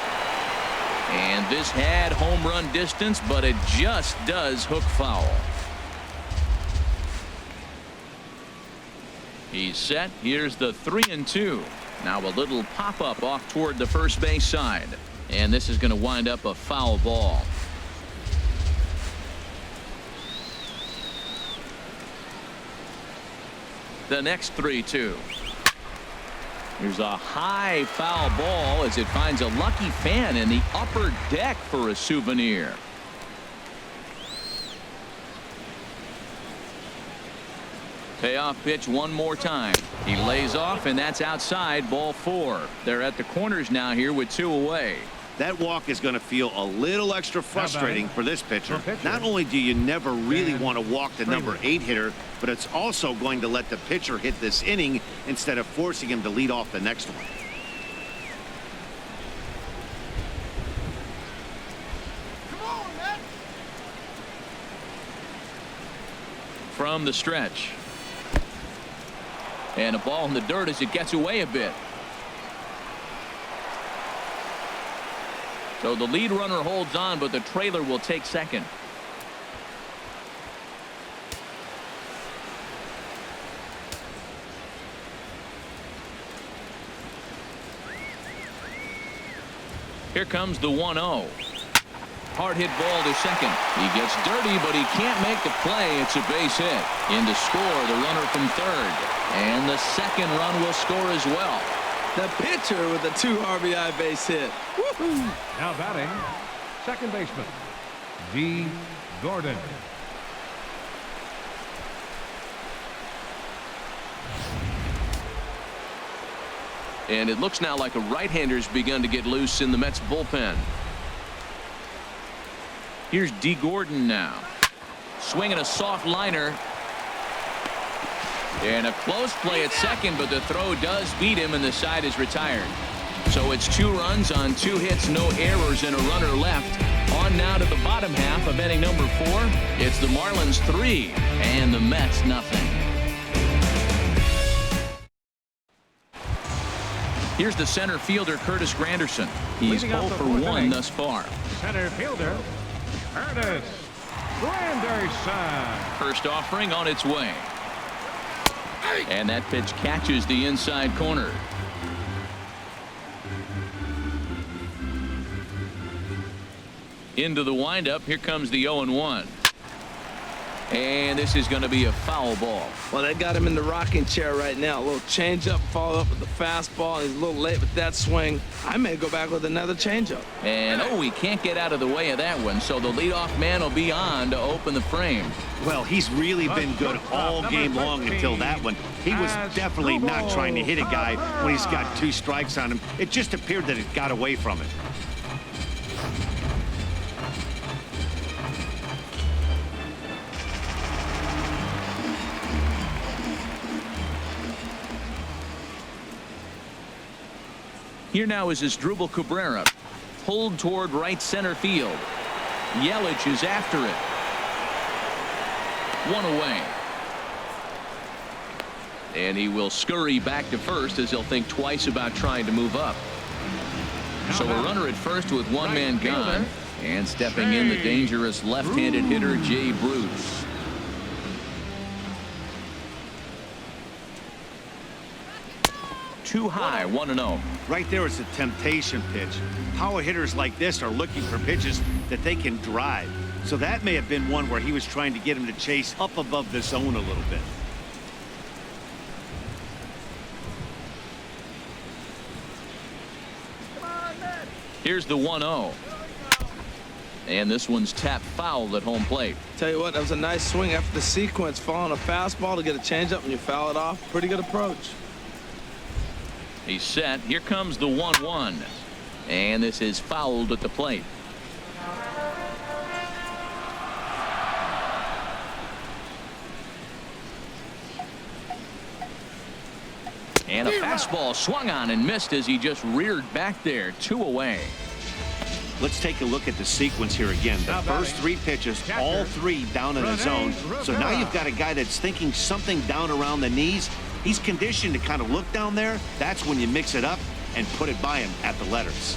And this had home run distance, but it just does hook foul. He's set. Here's the 3-2. Now a little pop up off toward the first base side. And this is going to wind up a foul ball. The next 3-2. Here's a high foul ball as it finds a lucky fan in the upper deck for a souvenir. Payoff pitch one more time. He lays off, and that's outside. Ball 4. They're at the corners now here with 2 away. That walk is going to feel a little extra frustrating for this pitcher. Not only do you never really want to walk the number 8 hitter, but it's also going to let the pitcher hit this inning instead of forcing him to lead off the next one. Come on, man. From the stretch. And a ball in the dirt as it gets away a bit. So the lead runner holds on, but the trailer will take second. Here comes the 1-0. Hard hit ball to second. He gets dirty, but he can't make the play. It's a base hit. In to score, the runner from third. And the second run will score as well. The pitcher with a 2 RBI base hit. Woo-hoo. Now batting, second baseman, D. Gordon. And it looks now like a right-hander's begun to get loose in the Mets bullpen. Here's D. Gordon now. Swinging a soft liner. And a close play at second, but the throw does beat him, and the side is retired. So it's 2 runs on 2 hits, no errors, and a runner left. On now to the bottom half of inning number 4. It's the Marlins 3 and the Mets nothing. Here's the center fielder, Curtis Granderson. He's 0 for 1 thus far. Center fielder, Curtis Granderson. First offering on its way. And that pitch catches the inside corner. Into the windup. Here comes the 0-1. And this is going to be a foul ball. Well, they got him in the rocking chair right now. A little changeup, follow up with the fastball. He's a little late with that swing. I may go back with another changeup. And he can't get out of the way of that one. So the leadoff man will be on to open the frame. Well, he's really been good all game long until that one. He was definitely not trying to hit a guy when he's got 2 strikes on him. It just appeared that it got away from him. Here now is Asdrubal Cabrera. Pulled toward right center field. Yelich is after it. 1 away. And he will scurry back to first as he'll think twice about trying to move up. So a runner at first with 1 man gone. And stepping in the dangerous left-handed hitter, Jay Bruce. Too high, 1-0. Right there is a temptation pitch. Power hitters like this are looking for pitches that they can drive. So that may have been one where he was trying to get him to chase up above the zone a little bit. Here's the 1-0. And this one's tapped foul at home plate. Tell you what, that was a nice swing after the sequence. Following a fastball to get a changeup and you foul it off. Pretty good approach. He's set. Here comes the 1-1. And this is fouled at the plate. And a fastball swung on and missed as he just reared back there. 2 away. Let's take a look at the sequence here again. The first 3 pitches, all 3 down in the zone. So now you've got a guy that's thinking something down around the knees. He's conditioned to kind of look down there. That's when you mix it up and put it by him at the letters.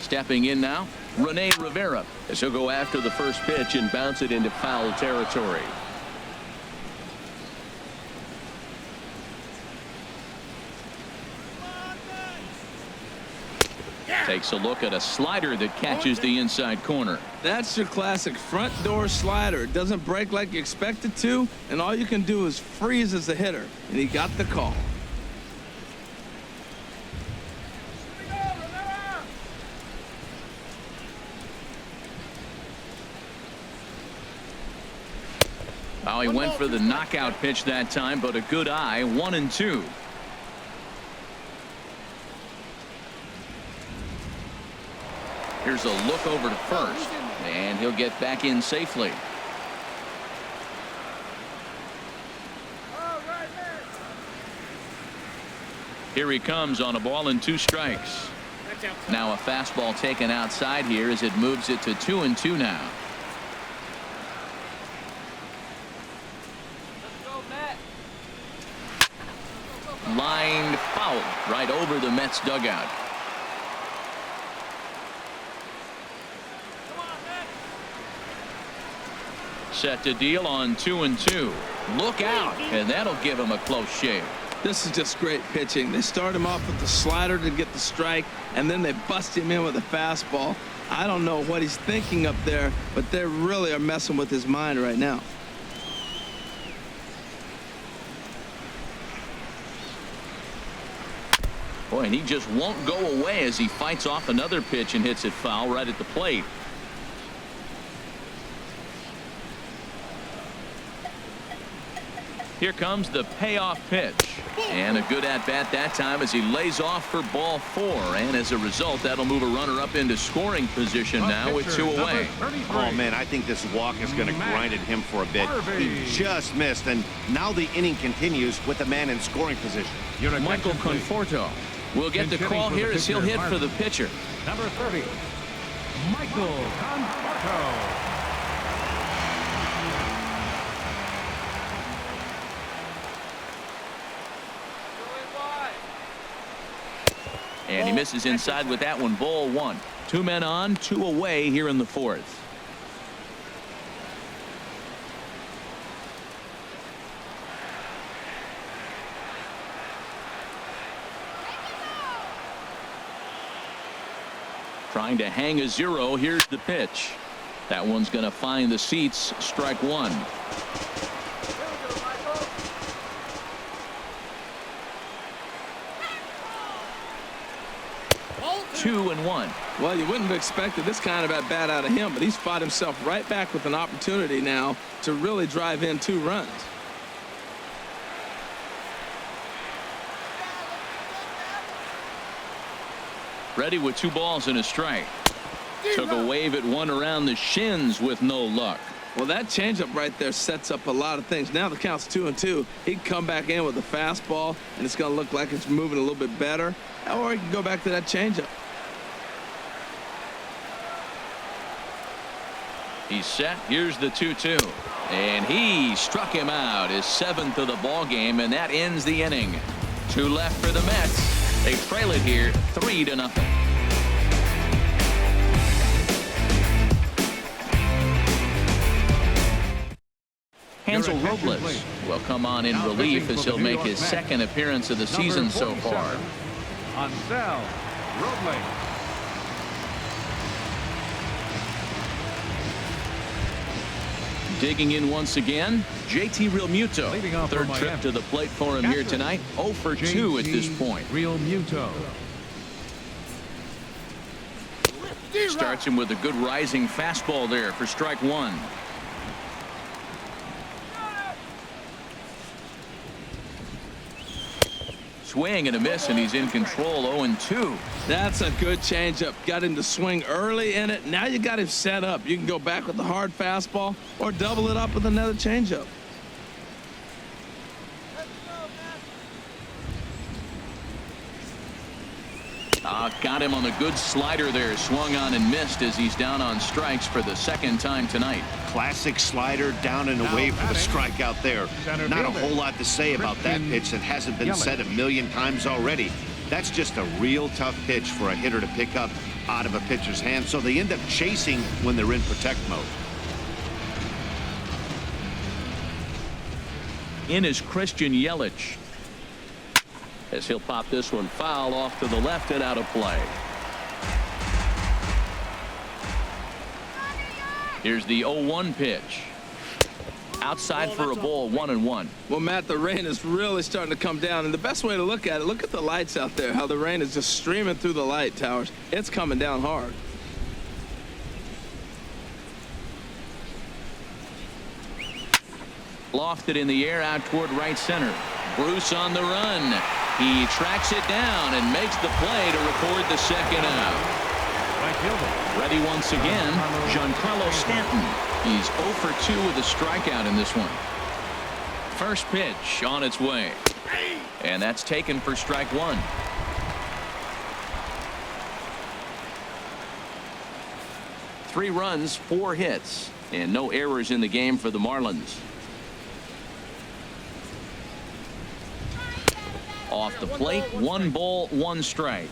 Stepping in now, Rene Rivera, as he'll go after the first pitch and bounce it into foul territory. Takes a look at a slider that catches the inside corner. That's your classic front door slider. It doesn't break like you expect it to, and all you can do is freeze as a hitter. And he got the call. Well, he went for the knockout pitch that time, but a good eye. 1-2. Here's a look over to first, and he'll get back in safely. Here he comes on a ball and 2 strikes. Now a fastball taken outside here as it moves it to 2-2 now. Lined foul right over the Mets dugout. Set to deal on 2-2. Look out, and that'll give him a close shave. This is just great pitching. They start him off with the slider to get the strike, and then they bust him in with a fastball. I don't know what he's thinking up there, but they really are messing with his mind right now. Boy, and he just won't go away as he fights off another pitch and hits it foul right at the plate. Here comes the payoff pitch. And a good at-bat that time as he lays off for ball 4. And as a result, that'll move a runner up into scoring position now with 2 away. Oh, man, I think this walk is going to grind at him for a bit. He just missed, and now the inning continues with the man in scoring position. Michael Conforto will get the call here as he'll hit for the pitcher. Number 30, Michael Conforto. And he misses inside with that one. Ball 1. 2 men on, 2 away here in the 4th. Trying to hang a 0. Here's the pitch. That one's going to find the seats. Strike 1. 2-1. Well, you wouldn't have expected this kind of at bat out of him, but he's fought himself right back with an opportunity now to really drive in 2 runs. Ready with 2 balls and a strike. Took a wave at one around the shins with no luck. Well, that changeup right there sets up a lot of things. Now the count's 2-2. He'd come back in with a fastball, and it's going to look like it's moving a little bit better. Or he can go back to that changeup. He's set. Here's the 2-2. And he struck him out. His 7th of the ball game, and that ends the inning. 2 left for the Mets. They trail it here 3-0. Hansel Robles will come on in relief as he'll make his 2nd appearance of the season so far. Hansel Robles. Digging in once again, JT Realmuto. 3rd trip to the plate for him here tonight. 0 for 2 at this point. Realmuto. Starts him with a good rising fastball there for strike 1. Swing and a miss, and he's in control. 0-2. That's a good changeup. Got him to swing early in it. Now you got him set up. You can go back with the hard fastball or double it up with another changeup. Got him on a good slider there. Swung on and missed as he's down on strikes for the 2nd time tonight. Classic slider down and away for the strikeout there. Not a whole lot to say about that pitch that hasn't been said a million times already. That's just a real tough pitch for a hitter to pick up out of a pitcher's hand, so they end up chasing when they're in protect mode. In is Christian Yelich, as he'll pop this one foul off to the left and out of play. Here's the 0-1 pitch. Outside for a ball. 1-1. Well, Matt, the rain is really starting to come down, and the best way to look at it, look at the lights out there, how the rain is just streaming through the light towers. It's coming down hard. Lofted in the air out toward right center. Bruce on the run. He tracks it down and makes the play to record the 2nd out. Ready once again, Giancarlo Stanton. He's 0 for 2 with a strikeout in this one. First pitch on its way. And that's taken for strike 1. Three runs, 4 hits, and no errors in the game for the Marlins. Off the plate, 1 ball, 1 strike.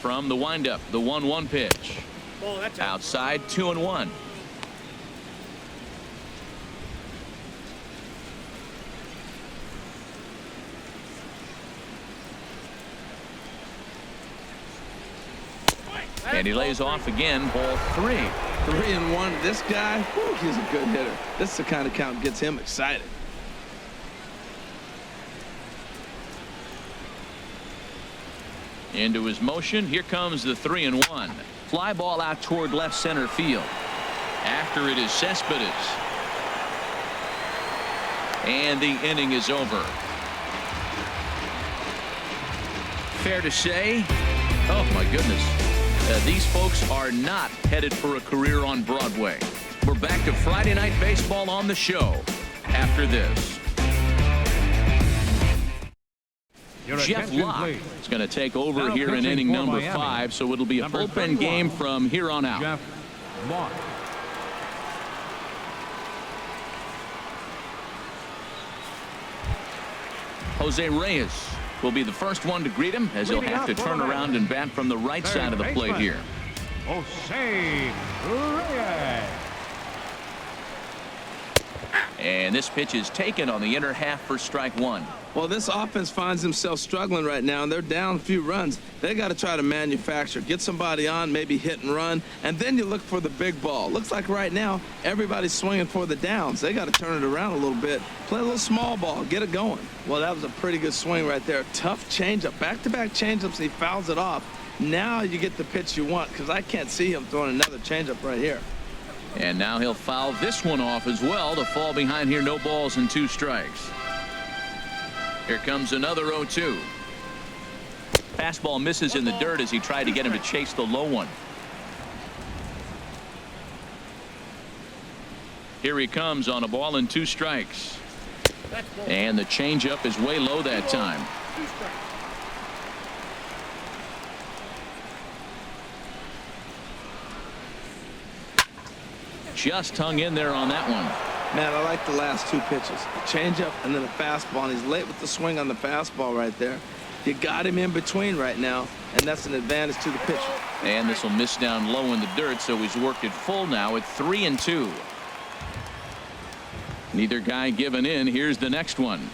From the windup, the 1-1 pitch. Outside, 2-1. And he lays off again. Ball 3. 3-1. This guy, whew, he's a good hitter. This is the kind of count gets him excited. Into his motion. Here comes the 3-1. Fly ball out toward left center field. After it is Cespedes. And the inning is over. Fair to say, oh my goodness, these folks are not headed for a career on Broadway. We're back to Friday Night Baseball on the show after this. Jeff Locke is going to take over here in inning number 5, so it'll be a bullpen game from here on out. Jeff Locke. Jose Reyes will be the first one to greet him, as he'll have to turn around and bat from the right side of the plate here. Jose Reyes. And this pitch is taken on the inner half for strike 1. Well, this offense finds themselves struggling right now, and they're down a few runs. They got to try to manufacture, get somebody on, maybe hit and run, and then you look for the big ball. Looks like right now everybody's swinging for the downs. They got to turn it around a little bit, play a little small ball, get it going. Well, that was a pretty good swing right there. Tough changeup, back-to-back changeups. He fouls it off. Now you get the pitch you want, because I can't see him throwing another changeup right here. And now he'll foul this one off as well to fall behind here. No balls and 2 strikes. Here comes another 0-2. Fastball misses in the dirt as he tried to get him to chase the low one. Here he comes on a ball and 2 strikes. And the changeup is way low that time. Just hung in there on that one. Man, I like the last 2 pitches. A changeup and then a fastball, and he's late with the swing on the fastball right there. You got him in between right now, and that's an advantage to the pitcher. And this will miss down low in the dirt, so he's worked it full now at 3-2. Neither guy giving in. Here's the next one.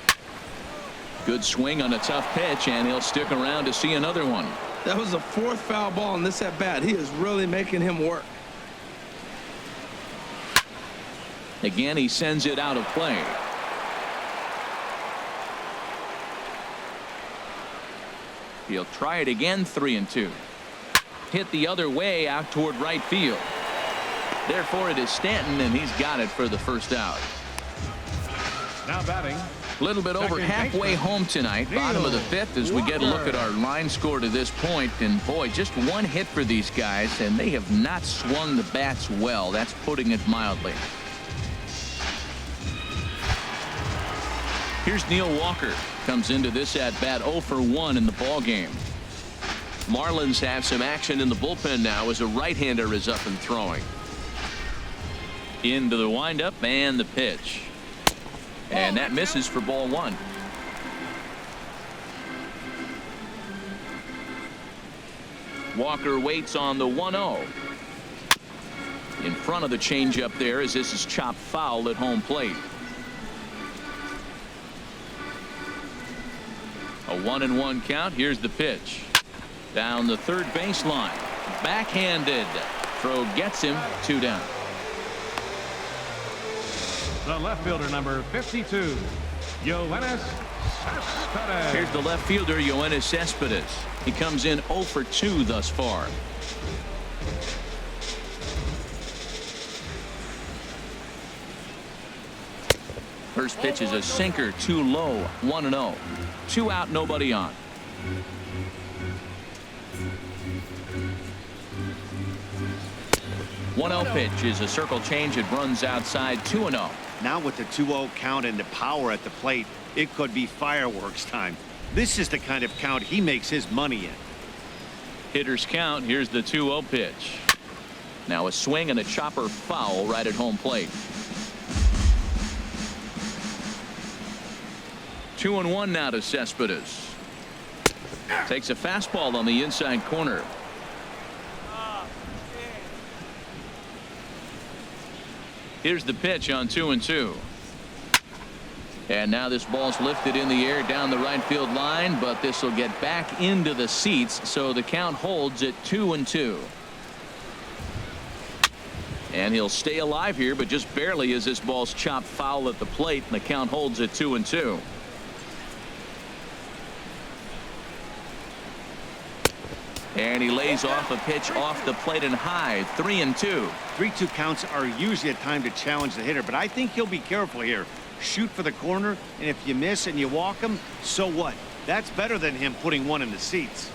Good swing on a tough pitch, and he'll stick around to see another one. That was the 4th foul ball in this at bat. He is really making him work. Again, he sends it out of play. He'll try it again. 3-2. Hit the other way out toward right field. Therefore, it is Stanton, and he's got it for the first out. Now batting. A little bit over halfway home tonight. Bottom of the 5th as we get a look at our line score to this point. And boy, just 1 hit for these guys, and they have not swung the bats well. That's putting it mildly. Here's Neil Walker. Comes into this at bat 0 for 1 in the ball game. Marlins have some action in the bullpen now as a right-hander is up and throwing. Into the windup and the pitch. And that misses for ball 1. Walker waits on the 1-0. In front of the changeup there as this is chopped foul at home plate. A 1-1 count. Here's the pitch. Down the third baseline. Backhanded. Throw gets him. 2 down. The left fielder, number 52, Yoenis Cespedes. Here's the left fielder, Yoenis Cespedes. He comes in 0 for 2 thus far. First pitch is a sinker, too low. 1-0. 2 out, nobody on. One 0 pitch is a circle change. It runs outside. 2-0. Now with the 2-0 count and the power at the plate, it could be fireworks time. This is the kind of count he makes his money in. Hitters count. Here's the 2-0 pitch. Now a swing and a chopper foul right at home plate. 2-1 now to Cespedes. Takes a fastball on the inside corner. Here's the pitch on 2-2. And now this ball's lifted in the air down the right field line, but this will get back into the seats, so the count holds at 2-2. And he'll stay alive here, but just barely as this ball's chopped foul at the plate, and the count holds at And he lays off a pitch off the plate and high. 3-2. 3-2 counts are usually a time to challenge the hitter, but I think he'll be careful here. Shoot for the corner, and if you miss and you walk him, so what? That's better than him putting one in the seats.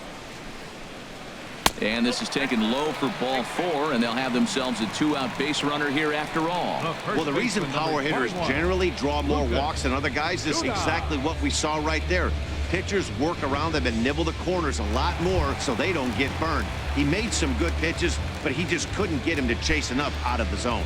And this is taken low for ball 4, and they'll have themselves a 2-out base runner here after all. Well, the reason power hitters generally draw more walks than other guys is exactly what we saw right there. Pitchers work around them and nibble the corners a lot more so they don't get burned. He made some good pitches, but he just couldn't get him to chase enough out of the zone.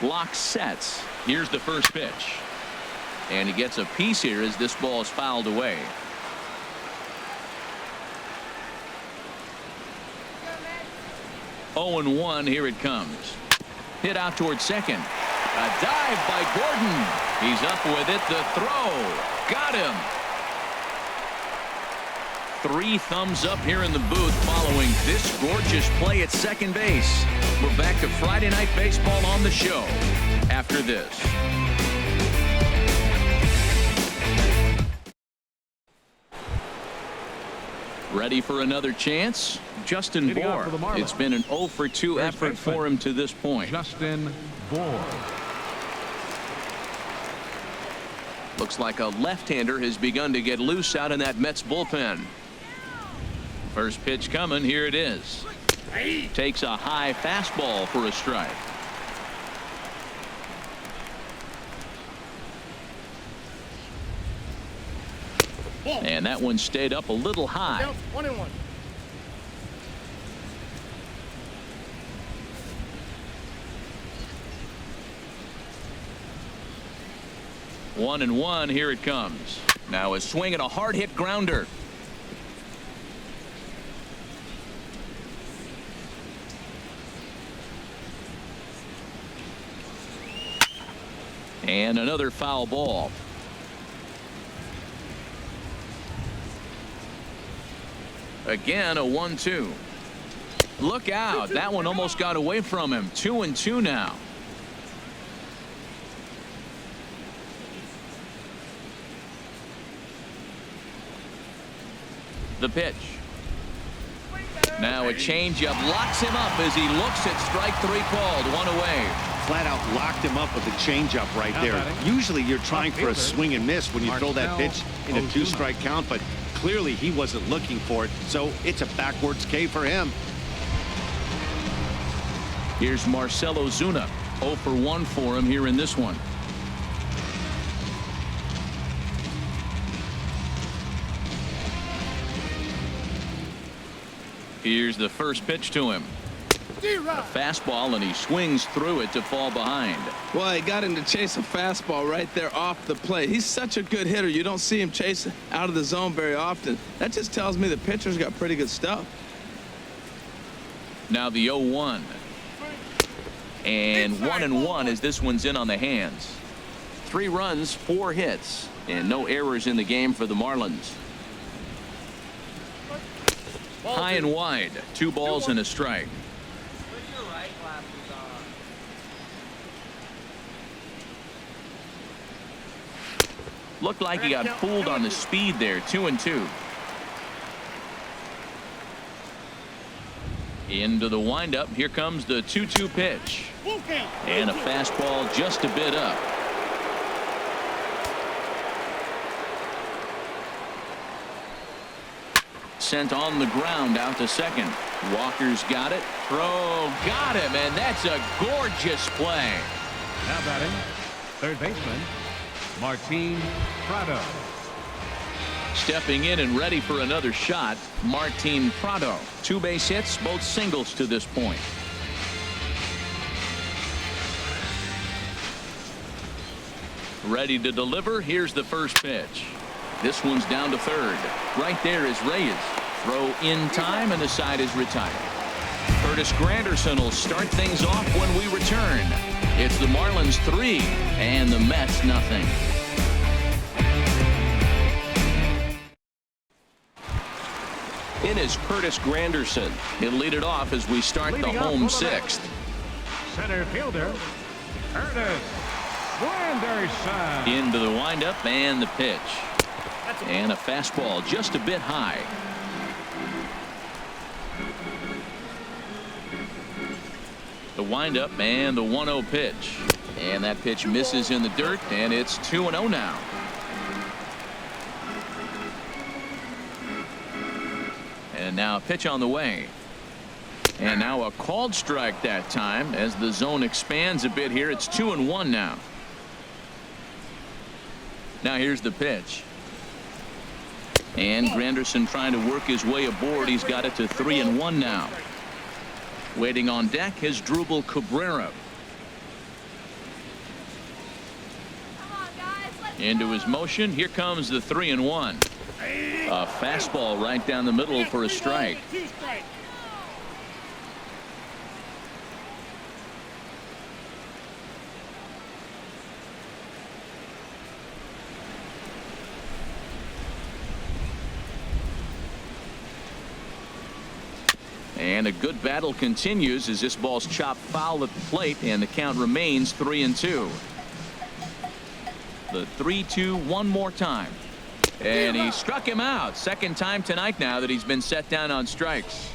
Lock sets. Here's the first pitch. And he gets a piece here as this ball is fouled away. Oh, 0-1. Here it comes. Hit out towards second. A dive by Gordon. He's up with it. The throw. Got him. 3 thumbs up here in the booth following this gorgeous play at second base. We're back to Friday Night Baseball on the show after this. Ready for another chance? Justin Bohr. It's been an 0-for-2 effort for him to this point. Justin Bohr. Looks like a left-hander has begun to get loose out in that Mets bullpen. First pitch coming. Here it is. Takes a high fastball for a strike. And that one stayed up a little high. 1-1. One and one. Here it comes. Now a swing and a hard hit grounder. And another foul ball. Again, a 1-2. Look out. That one almost got away from him. 2-2 now. The pitch. Now a changeup locks him up as he looks at strike 3 called. 1 away. Flat out locked him up with a changeup right there. Usually you're trying for a swing and miss when you throw that pitch in a 2-strike count, but clearly he wasn't looking for it, so it's a backwards K for him. Here's Marcell Ozuna. 0-for-1 for him here in this one. Here's the first pitch to him. A fastball, and he swings through it to fall behind. Well, he got him to chase a fastball right there off the plate. He's such a good hitter. You don't see him chase out of the zone very often. That just tells me the pitcher's got pretty good stuff. Now the 0-1. And 1-1 as this one's in on the hands. 3 runs, 4 hits, and no errors in the game for the Marlins. High and wide. 2 balls and a strike. Looked like he got fooled on the speed there. 2-2. Into the windup. Here comes the 2-2 pitch. And a fastball just a bit up. Sent on the ground out to second. Walker's got it. Throw. Got him. And that's a gorgeous play. Now batting, third baseman, Martin Prado. Stepping in and ready for another shot, Martin Prado. 2 base hits, both singles to this point. Ready to deliver. Here's the first pitch. This one's down to third. Right there is Reyes. Throw in time, and the side is retired. Curtis Granderson will start things off when we return. It's the Marlins 3 and the Mets nothing. in is Curtis Granderson. He'll lead it off as we start the Leading up home for the sixth. Center fielder, Curtis Granderson. Into the windup and the pitch. And a fastball just a bit high. The windup and the 1-0 pitch. And that pitch misses in the dirt, and it's 2-0 now. And now a pitch on the way. And now a called strike that time as the zone expands a bit here. It's 2-1 now. Now here's the pitch. And Granderson trying to work his way aboard. He's got it to 3-1 now. Waiting on deck is Drupal Cabrera. Into his motion. Here comes the 3-1. A fastball right down the middle for a strike. And a good battle continues as this ball's chopped foul at the plate, and the count remains 3-2. The 3-2 one more time. And he struck him out. Second time tonight now that he's been set down on strikes.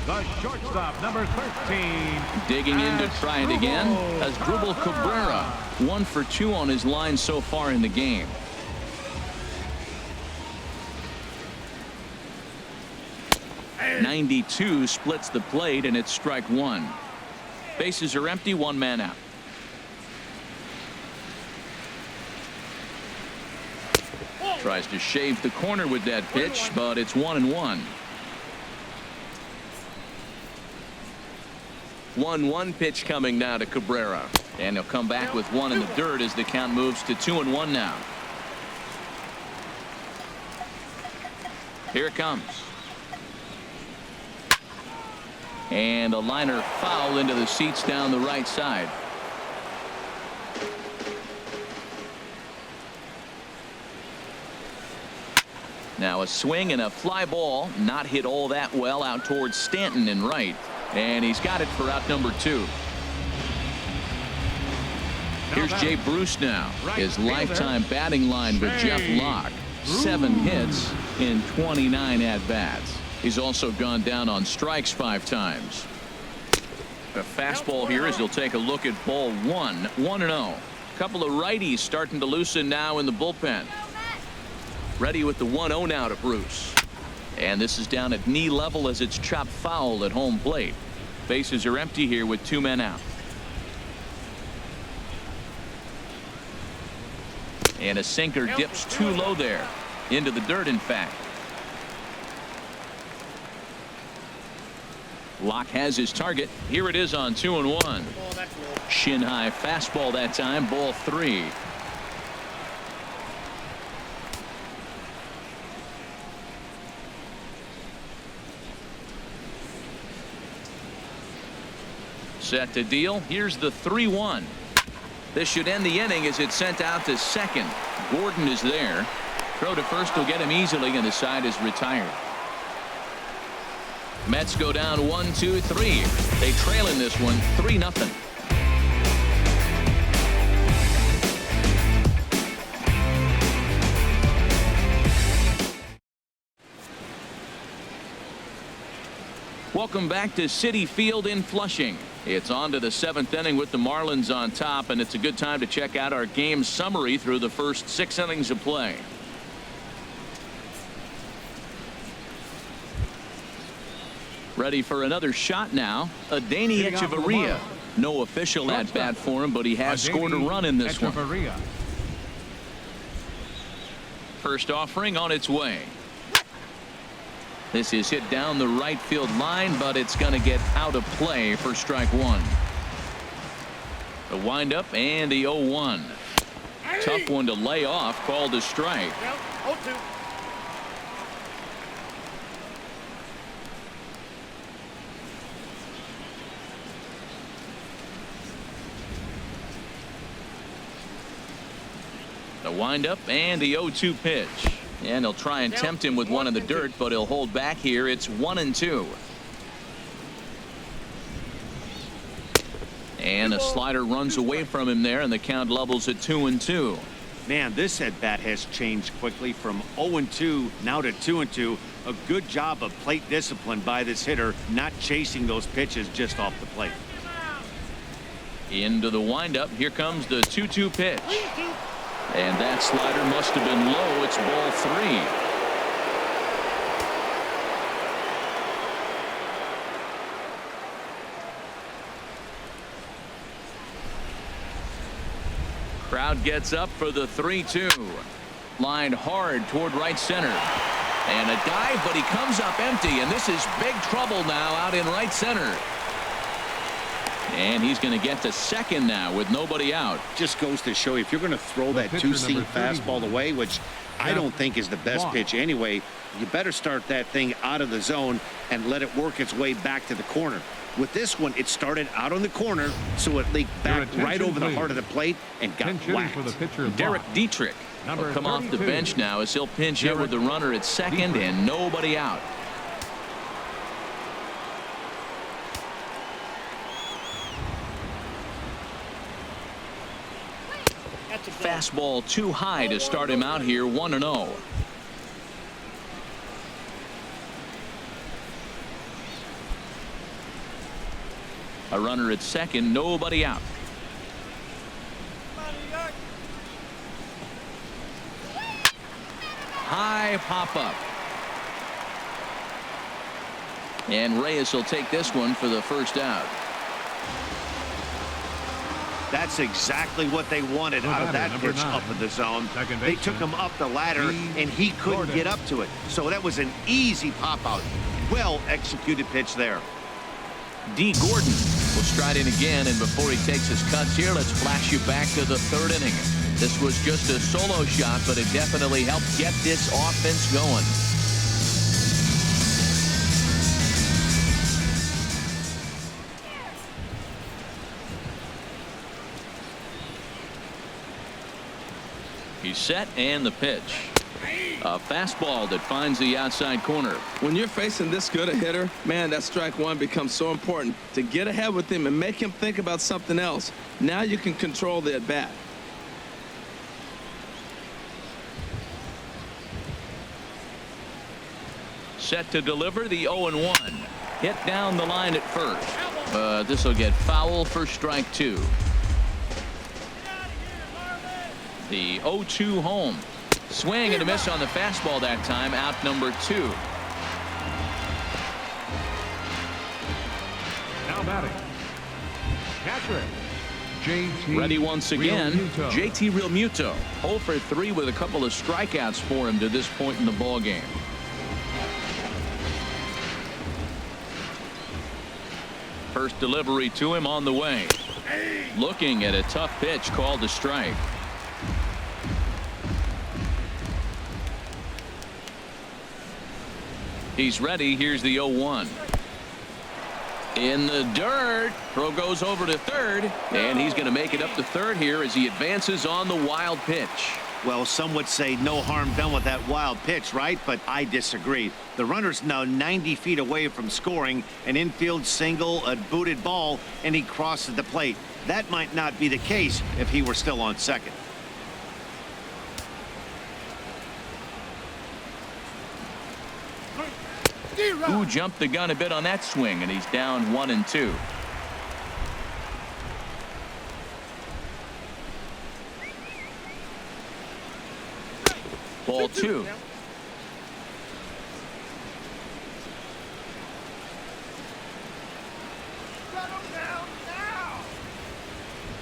The shortstop, number 13. Digging in to try it again as Drupal Cabrera. 1 for 2 on his line so far in the game. .92 splits the plate, and it's strike 1. Bases are empty, 1 man out. Tries to shave the corner with that pitch, but it's 1-1. 1-1 pitch coming now to Cabrera. And he'll come back with 1 in the dirt as the count moves to 2-1 now. Here it comes. And a liner foul into the seats down the right side. Now a swing and a fly ball, not hit all that well out towards Stanton in right. And he's got it for out number 2. Here's Jay Bruce now. His lifetime batting line with Jeff Locke. 7 hits in 29 at-bats. He's also gone down on strikes 5 times. A fastball here as he'll take a look at ball 1. 1-0. Couple of righties starting to loosen now in the bullpen. Ready with the 1-0 now to Bruce. And this is down at knee level as it's chopped foul at home plate. Bases are empty here with 2 men out. And a sinker dips too low there. Into the dirt, in fact. Locke has his target. Here it is on 2-1. Shin high fastball that time. Ball 3. Set to deal. Here's the 3-1. This should end the inning as it's sent out to second. Gordon is there. Throw to first will get him easily, and the side is retired. Mets go down 1-2-3. They trail in this one 3-0. Welcome back to Citi Field in Flushing. It's on to the 7th inning with the Marlins on top, and it's a good time to check out our game summary through the first 6 innings of play. Ready for another shot now. Adeiny Echeverria. No official at bat for him, but he has scored a run in this one. First offering on its way. This is hit down the right field line, but it's going to get out of play for strike 1. The windup and the 0-1. Tough one to lay off, called a strike. The windup and the 0-2 pitch. And he'll try and tempt him with one in the dirt, but he'll hold back here. It's 1-2. And a slider runs away from him there, and the count levels at 2-2. Man, this at bat has changed quickly from 0-2 now to 2-2. A good job of plate discipline by this hitter, not chasing those pitches just off the plate. Into the windup. Here comes the 2-2 pitch. And that slider must have been low. It's ball 3. Crowd gets up for the 3-2. Lined hard toward right center. And a dive, but he comes up empty, and this is big trouble now out in right center. And he's going to get to second now with nobody out. Just goes to show you, if you're going to throw that two-seam fastball away, which I don't think is the best pitch anyway, you better start that thing out of the zone and let it work its way back to the corner. With this one, it started out on the corner, so it leaked back right over the heart of the plate and got whacked. Derek Dietrich will come off the bench now as he'll pinch hit with the runner at second and nobody out. Fastball too high to start him out here. 1-0. A runner at second, nobody out. High pop up. And Reyes will take this one for the first out. That's exactly what they wanted out of that pitch up in the zone. They took him up the ladder, and he couldn't get up to it. So that was an easy pop-out. Well executed pitch there. D. Gordon will stride in again, and before he takes his cuts here, let's flash you back to the third inning. This was just a solo shot, but it definitely helped get this offense going. He's set, and the pitch. A fastball that finds the outside corner. When you're facing this good a hitter, man, that strike one becomes so important to get ahead with him and make him think about something else. Now you can control the at bat. Set to deliver the 0-1. Hit down the line at first. This will get foul for strike 2. The 0-2 home. Swing and a miss on the fastball that time. Out number 2. Now batting, catcher, JT. Ready once again. JT Realmuto. 0 for 3 with a couple of strikeouts for him to this point in the ball game. First delivery to him on the way. Looking at a tough pitch called a strike. He's ready. Here's the 0-1. In the dirt. Throw goes over to third, and he's going to make it up to third here as he advances on the wild pitch. Well, some would say no harm done with that wild pitch, right? But I disagree. The runner's now 90 feet away from scoring an infield single, a booted ball, and he crosses the plate. That might not be the case if he were still on second. Who jumped the gun a bit on that swing, and he's down 1-2. Ball 2.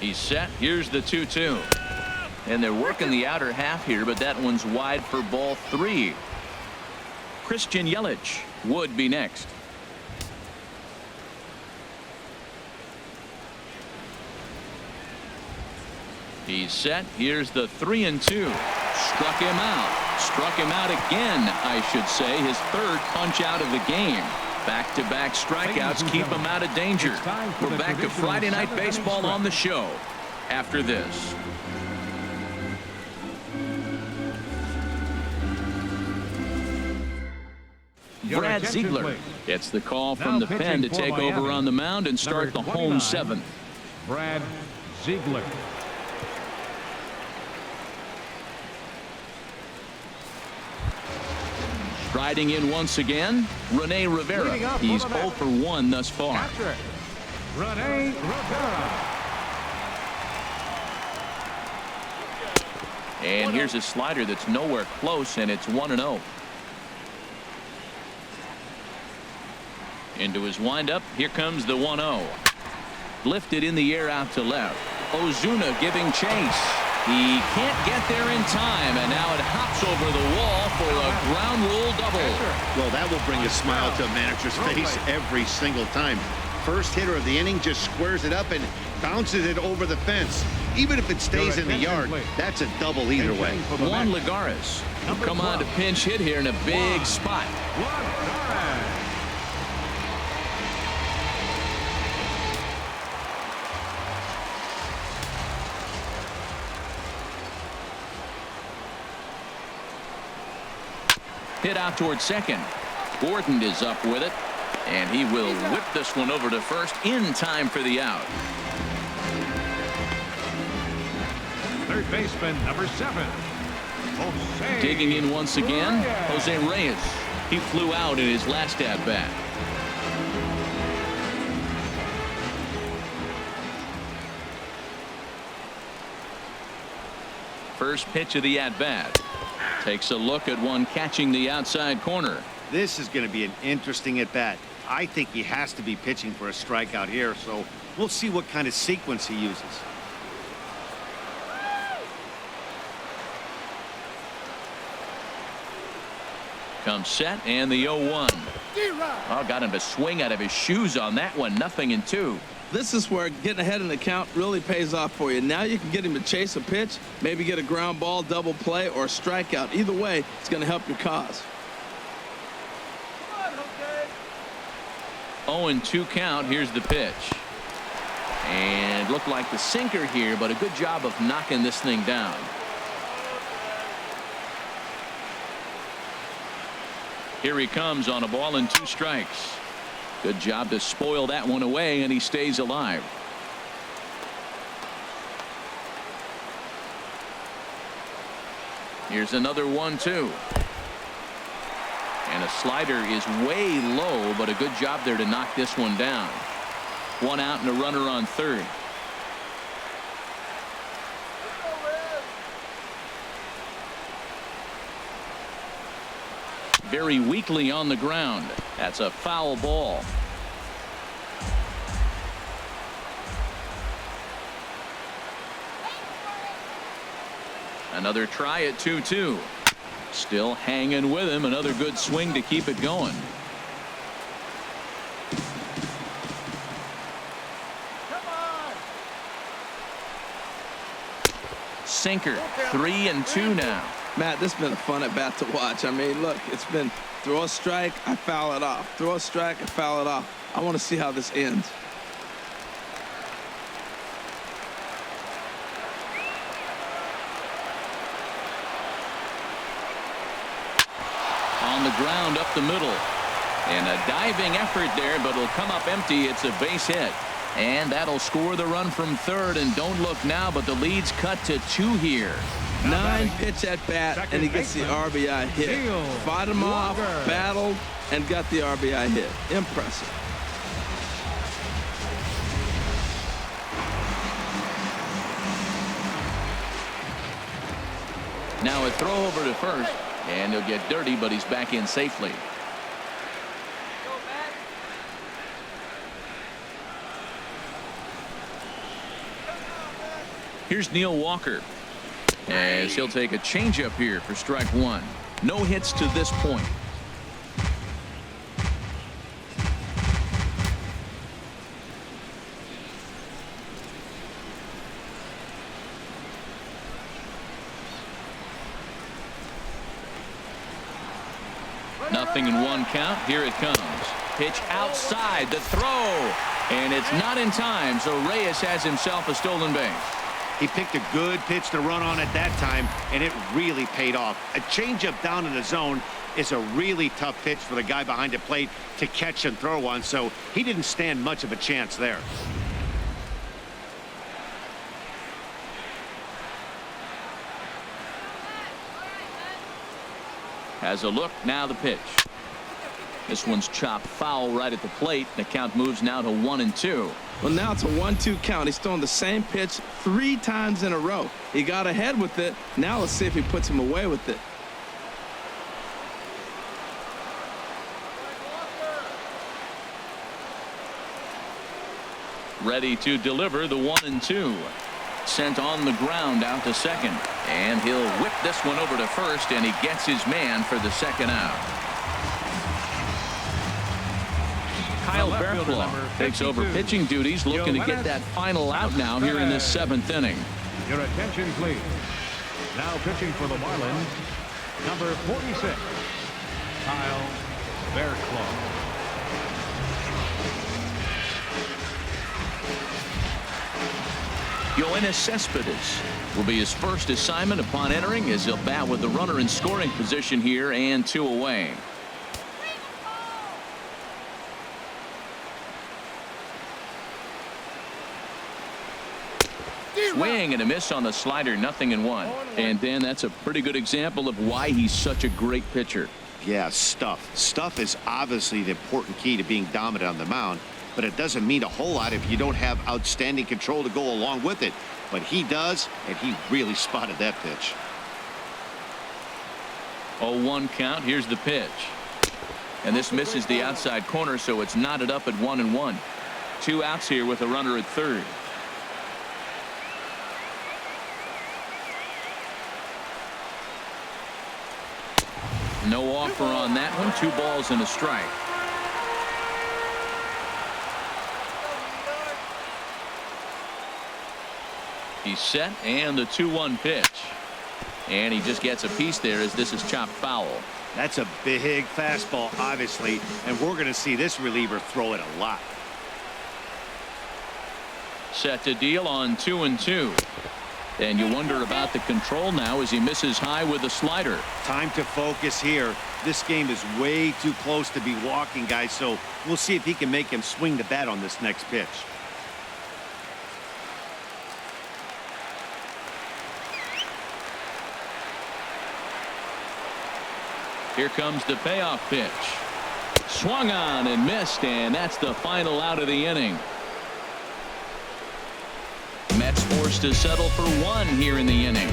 He's set. Here's the 2-2. And they're working the outer half here, but that one's wide for ball 3. Christian Yelich would be next. He's set. Here's the 3-2. Struck him out. Struck him out again, I should say. His third punch out of the game. Back-to-back strikeouts keep him out of danger. We're back to Friday Night Baseball on the show after this. Your Brad attention, Ziegler please. gets the call from Now the pen to pitching for take over Miami, on the mound and start the number home 29, seventh. Brad Ziegler. Striding in once again, Rene Rivera. Leading off He's for the 0 for 1 thus far. Catcher, Rene Rivera. And here's a slider that's nowhere close, and it's 1-0. Into his windup. Here comes the 1-0. Lifted in the air out to left. Ozuna giving chase. He can't get there in time, and now it hops over the wall for a ground rule double. Well, that will bring a smile to a manager's face every single time. First hitter of the inning just squares it up and bounces it over the fence. Even if it stays in the yard, that's a double either way. Juan Lagares will come on to pinch hit here in a big spot. Hit out towards second. Gordon is up with it, and he will whip this one over to first in time for the out. Third baseman, number 7. Jose Digging in once again, Reyes. Jose Reyes. He flew out in his last at bat. First pitch of the at bat. Takes a look at one catching the outside corner. This is going to be an interesting at bat. I think he has to be pitching for a strikeout here, so we'll see what kind of sequence he uses. Comes set, and the 0-1. Oh, got him to swing out of his shoes on that one. 0-2. This is where getting ahead in the count really pays off for you. Now you can get him to chase a pitch, maybe get a ground ball, double play, or a strikeout. Either way, it's going to help your cause. 0-2 count. Here's the pitch. And looked like the sinker here, but a good job of knocking this thing down. Here he comes on a ball and 2 strikes. Good job to spoil that one away, and he stays alive. Here's another 1-2. And a slider is way low, but a good job there to knock this one down. 1 out and a runner on third. Very weakly on the ground. That's a foul ball. Another try at 2-2. Still hanging with him. Another good swing to keep it going. Sinker. 3-2 now. Matt, this has been a fun at bat to watch. I mean, look, it's been throw a strike, I foul it off. Throw a strike, I foul it off. I want to see how this ends. On the ground up the middle. And a diving effort there, but it'll come up empty. It's a base hit. And that'll score the run from third. And don't look now, but the lead's cut to 2 here. 9 pitch at bat, and he gets the RBI hit. Fought him off, battled, and got the RBI hit. Impressive. Now a throw over to first, and he'll get dirty, but he's back in safely. Here's Neil Walker, as he'll take a changeup here for strike 1. No hits to this point. Nothing in 1 count. Here it comes. Pitch outside, the throw, and it's not in time, so Reyes has himself a stolen base. He picked a good pitch to run on at that time, and it really paid off. A changeup down in the zone is a really tough pitch for the guy behind the plate to catch and throw on, so he didn't stand much of a chance there. Has a look, now the pitch. This one's chopped foul right at the plate. The count moves now to 1-2. Well, now it's a 1-2 count. He's throwing the same pitch 3 times in a row. He got ahead with it. Now let's see if he puts him away with it. Ready to deliver the 1-2. Sent on the ground out to second. And he'll whip this one over to first, and he gets his man for the second out. Kyle Barraclough takes over pitching duties, looking to get that final out now here in this 7th inning. Your attention, please. Now pitching for the Marlins, number 46, Kyle Barraclough. Yoenis Cespedes will be his first assignment upon entering, as he'll bat with the runner in scoring position here and 2 away. Swing and a miss on the slider, 0-1. And Dan, that's a pretty good example of why he's such a great pitcher. Yeah, stuff is obviously the important key to being dominant on the mound, but it doesn't mean a whole lot if you don't have outstanding control to go along with it. But he does, and he really spotted that pitch. 0-1 count. Here's the pitch. And this misses the outside corner, so it's knotted up at 1-1. 2 outs here with a runner at third. No offer on that one. 2 balls and a strike. He's set, and the 2-1 pitch. And he just gets a piece there as this is chopped foul. That's a big fastball, obviously, and we're going to see this reliever throw it a lot. Set to deal on 2-2. And you wonder about the control now as he misses high with a slider. Time to focus here. This game is way too close to be walking, guys, so we'll see if he can make him swing the bat on this next pitch. Here comes the payoff pitch. Swung on and missed, and that's the final out of the inning. Mets forced to settle for 1 here in the inning.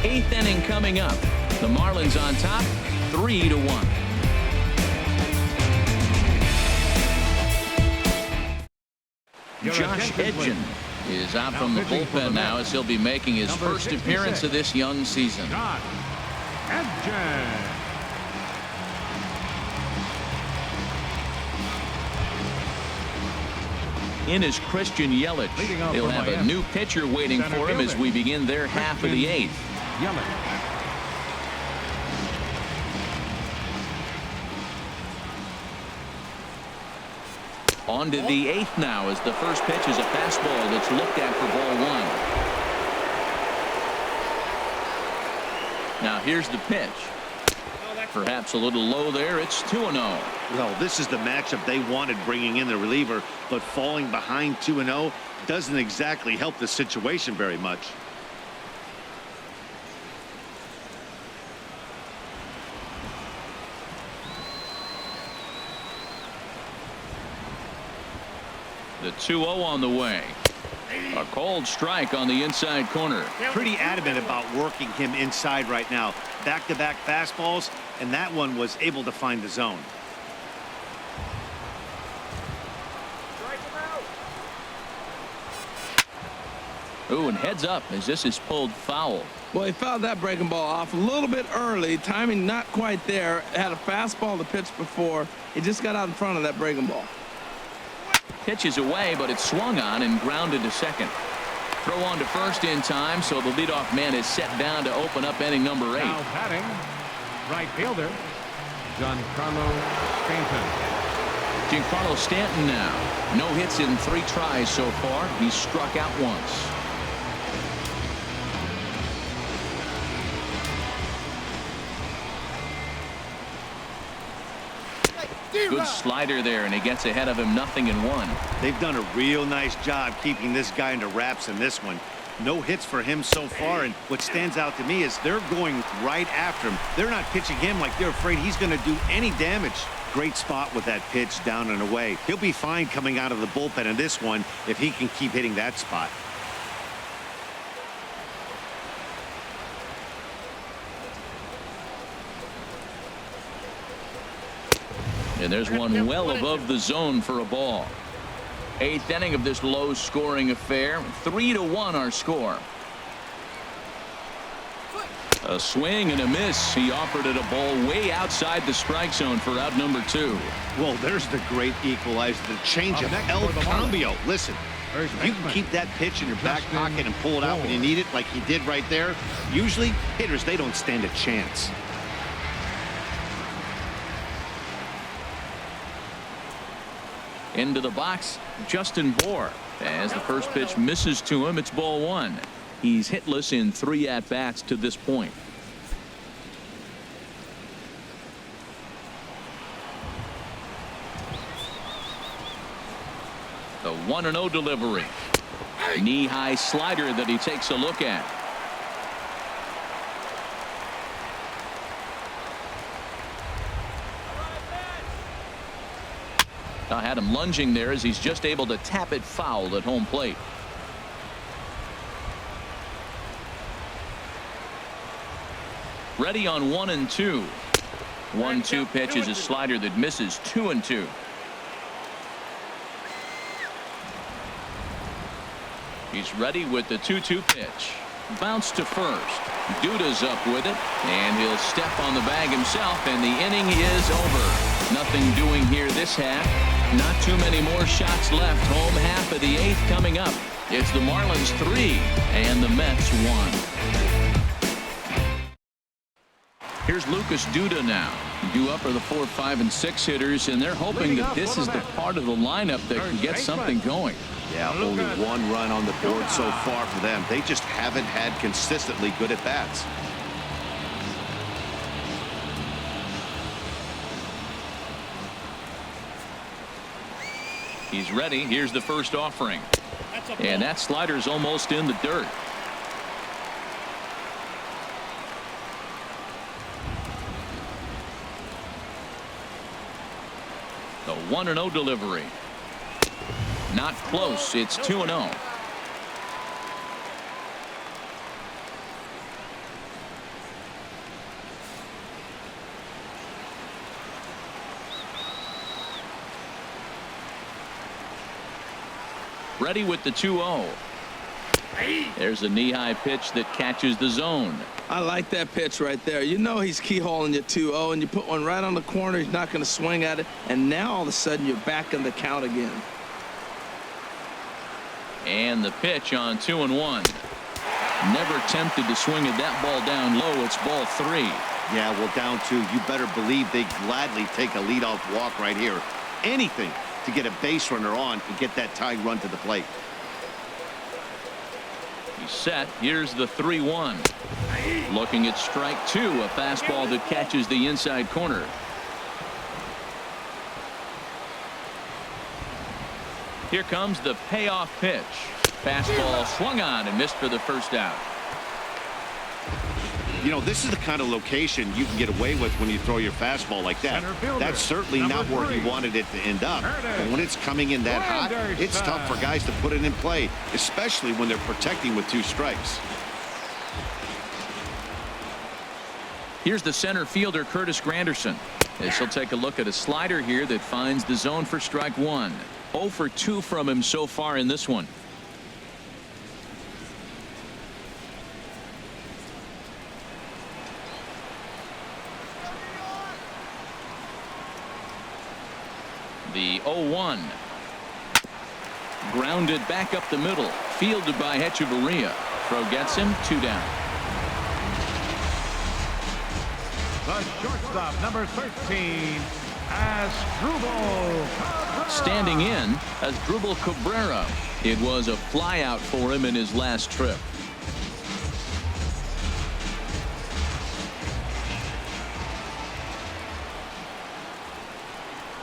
8th inning coming up. The Marlins on top, 3-1. Josh Edgen is out from the bullpen now, as he'll be making his first appearance of this young season. Josh Edgen. In is Christian Yelich. He'll have a new pitcher waiting for him as we begin their half of the 8th. On to the 8th now, as the first pitch is a fastball that's looked at for ball 1. Now here's the pitch. Perhaps a little low there. It's 2-0. Well, this is the matchup they wanted, bringing in the reliever, but falling behind 2-0 doesn't exactly help the situation very much. The 2-0 on the way. A cold strike on the inside corner. Pretty adamant about working him inside right now. Back-to-back fastballs, and that one was able to find the zone. Ooh, and heads up as this is pulled foul. Well, he fouled that breaking ball off a little bit early. Timing not quite there. Had a fastball to pitch before. He just got out in front of that breaking ball. Pitches away, but it's swung on and grounded to second. Throw on to first in time, so the leadoff man is set down to open up inning number 8. Now batting, right fielder, Giancarlo Stanton. Giancarlo Stanton now. No hits in 3 tries so far. He's struck out once. Good slider there, and he gets ahead of him 0-1. They've done a real nice job keeping this guy into wraps in this one. No hits for him so far, and what stands out to me is they're going right after him. They're not pitching him like they're afraid he's going to do any damage. Great spot with that pitch down and away. He'll be fine coming out of the bullpen in this one if he can keep hitting that spot. And there's one well above the zone for a ball. 8th inning of this low-scoring affair. 3-1 our score. A swing and a miss. He offered it a ball way outside the strike zone for out number 2. Well, there's the great equalizer, the changeup, El Cambio. Listen, if you can keep that pitch in your back pocket and pull it out when you need it like he did right there, usually hitters, they don't stand a chance. Into the box, Justin Bohr. As the first pitch misses to him, it's ball 1. He's hitless in 3 at-bats to this point. The 1-0 delivery. Knee-high slider that he takes a look at. I had him lunging there as he's just able to tap it foul at home plate. Ready on 1-2. 1-2 pitch is a slider that misses 2-2. He's ready with the 2-2 pitch. Bounce to first. Duda's up with it, and he'll step on the bag himself, and the inning is over. Nothing doing here this half. Not too many more shots left. Home half of the 8th coming up. It's the Marlins 3 and the Mets 1. Here's Lucas Duda now. Due up are the 4, 5, and 6 hitters, and they're hoping that this is the part of the lineup that can get something going. Yeah, only 1 run on the board so far for them. They just haven't had consistently good at-bats. He's ready. Here's the first offering. And that slider's almost in the dirt. The 1-0 delivery. Not close. It's 2-0. Ready with the 2-0. There's a knee-high pitch that catches the zone. I like that pitch right there. You know he's keyholing your 2-0, and you put one right on the corner. He's not going to swing at it, and now all of a sudden you're back in the count again. And the pitch on 2-1. Never tempted to swing at that ball down low. It's ball 3. Yeah, well, down 2, you better believe they gladly take a leadoff walk right here. Anything to get a base runner on and get that tying run to the plate. He's set. Here's the 3-1. Looking at strike 2, a fastball that catches the inside corner. Here comes the payoff pitch. Fastball swung on and missed for the first out. You know, this is the kind of location you can get away with when you throw your fastball like that. That's certainly not where he wanted it to end up. But when it's coming in that hot, it's tough for guys to put it in play, especially when they're protecting with 2 strikes. Here's the center fielder, Curtis Granderson. As he'll take a look at a slider here that finds the zone for strike 1. 0 for 2 from him so far in this one. The 0-1. Grounded back up the middle. Fielded by Hechavarria. Throw gets him. 2 down. The shortstop, number 13, Asdrubal. Standing in, Asdrubal Cabrera. It was a flyout for him in his last trip.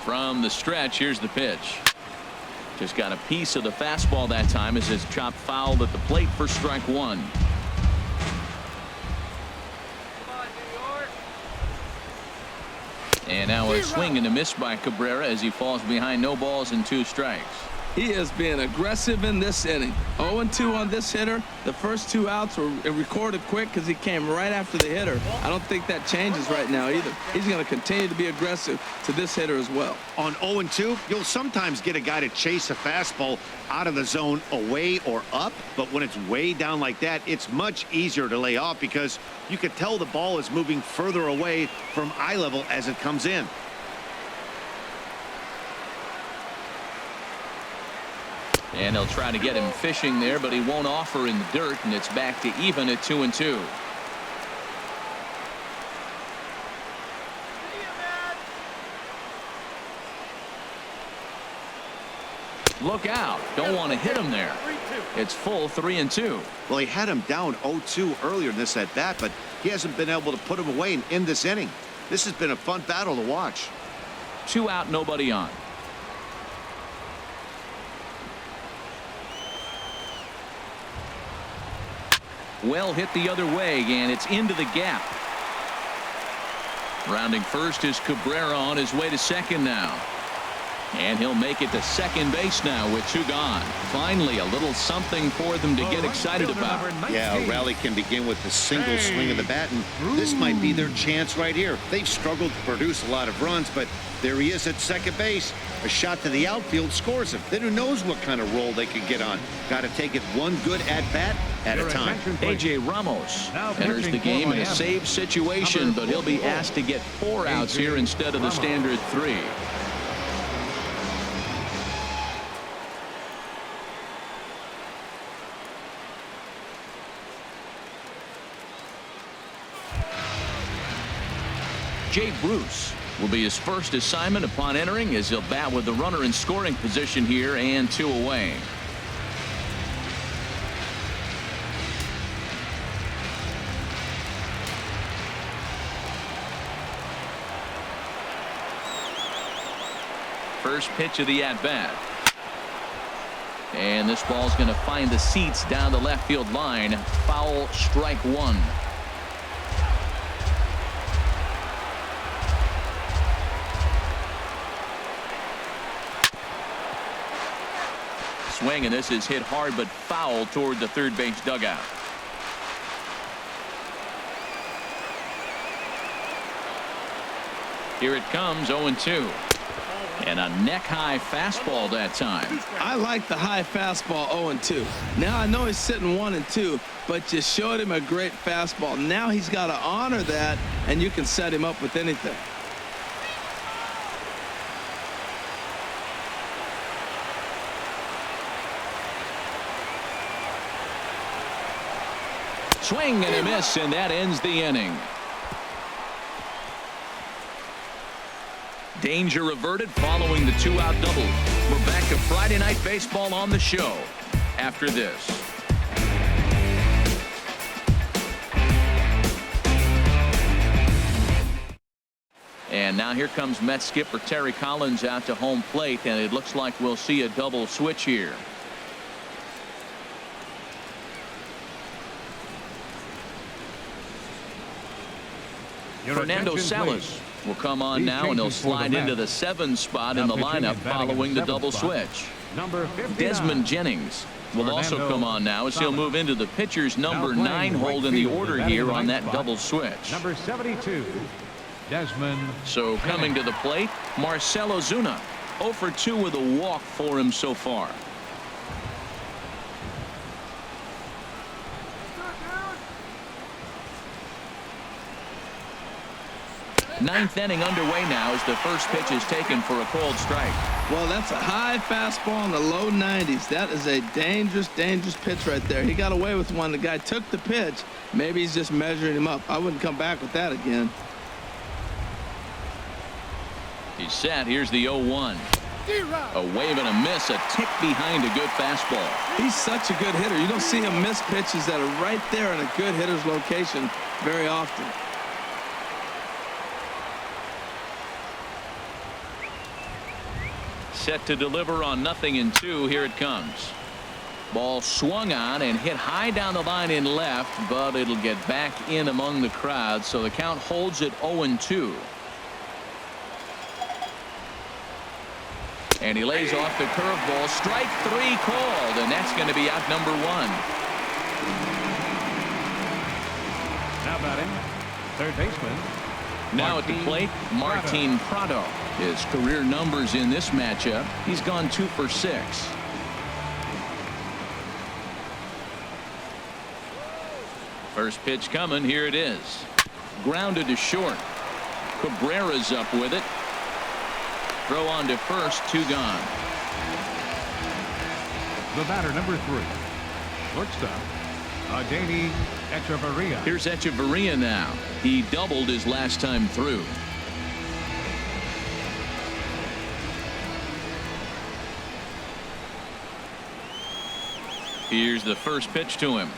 From the stretch, here's the pitch. Just got a piece of the fastball that time as his chop fouled at the plate for strike one. And now a swing and a miss by Cabrera as he falls behind, no balls and 2 strikes. He is being aggressive in this inning. 0-2 on this hitter. The first 2 outs were recorded quick because he came right after the hitter. I don't think that changes right now either. He's going to continue to be aggressive to this hitter as well. On 0-2, you'll sometimes get a guy to chase a fastball out of the zone away or up, but when it's way down like that, it's much easier to lay off because you can tell the ball is moving further away from eye level as it comes in. And he'll try to get him fishing there, but he won't offer in the dirt, and it's back to even at 2-2. Look out. Don't want to hit him there. It's full 3-2. Well, he had him down 0-2 earlier in this at bat, but he hasn't been able to put him away and end this inning. This has been a fun battle to watch. 2 out, nobody on. Well hit the other way, and it's into the gap. Rounding first is Cabrera on his way to second now. And he'll make it to second base now with 2 gone. Finally, a little something for them to get excited about. Yeah, a rally can begin with a single swing of the bat, and this might be their chance right here. They've struggled to produce a lot of runs, but there he is at second base. A shot to the outfield scores him. Then who knows what kind of role they could get on. Got to take it one good at-bat at a time. A.J. Ramos enters the game in a save situation, but he'll be asked to get 4 outs here instead of the standard 3. Jay Bruce will be his first assignment upon entering, as he'll bat with the runner in scoring position here and 2 away. First pitch of the at-bat. And this ball's going to find the seats down the left field line. Foul, strike 1. Swing, and this is hit hard but foul toward the third base dugout. Here it comes, 0-2. And a neck-high fastball that time. I like the high fastball 0-2. Now I know he's sitting 1-2, but you showed him a great fastball. Now he's got to honor that, and you can set him up with anything. Swing and a miss, and that ends the inning. Danger averted following the 2-out double. We're back to Friday Night Baseball on the show after this. And now here comes Mets skipper Terry Collins out to home plate, and it looks like we'll see a double switch here. Fernando Salas will come on now, and he'll slide into the 7 spot in the lineup following the double switch. Desmond Jennings will also come on now, as he'll move into the pitcher's number 9 hold in the order here on that double switch. Number 72, Desmond. So coming to the plate, Marcell Ozuna, 0 for 2 with a walk for him so far. Ninth inning underway now as the first pitch is taken for a called strike. Well, that's a high fastball in the low 90s. That is a dangerous, dangerous pitch right there. He got away with one. The guy took the pitch. Maybe he's just measuring him up. I wouldn't come back with that again. He's set. Here's the 0-1. A wave and a miss, a tick behind a good fastball. He's such a good hitter. You don't see him miss pitches that are right there in a good hitter's location very often. Set to deliver on 0-2. Here it comes. Ball swung on and hit high down the line in left, but it'll get back in among the crowd, so the count holds at 0-2. And he lays off the curveball. Strike 3 called, and that's going to be out number 1. Now batting, third baseman. Now at the plate, Martin Prado. His career numbers in this matchup, he's gone 2 for 6. First pitch coming. Here it is. Grounded to short. Cabrera's up with it. Throw on to first. 2 gone. The batter, number 3. Shortstop, Adeiny Echeverria. Here's Echeverria now. He doubled his last time through. Here's the first pitch to him.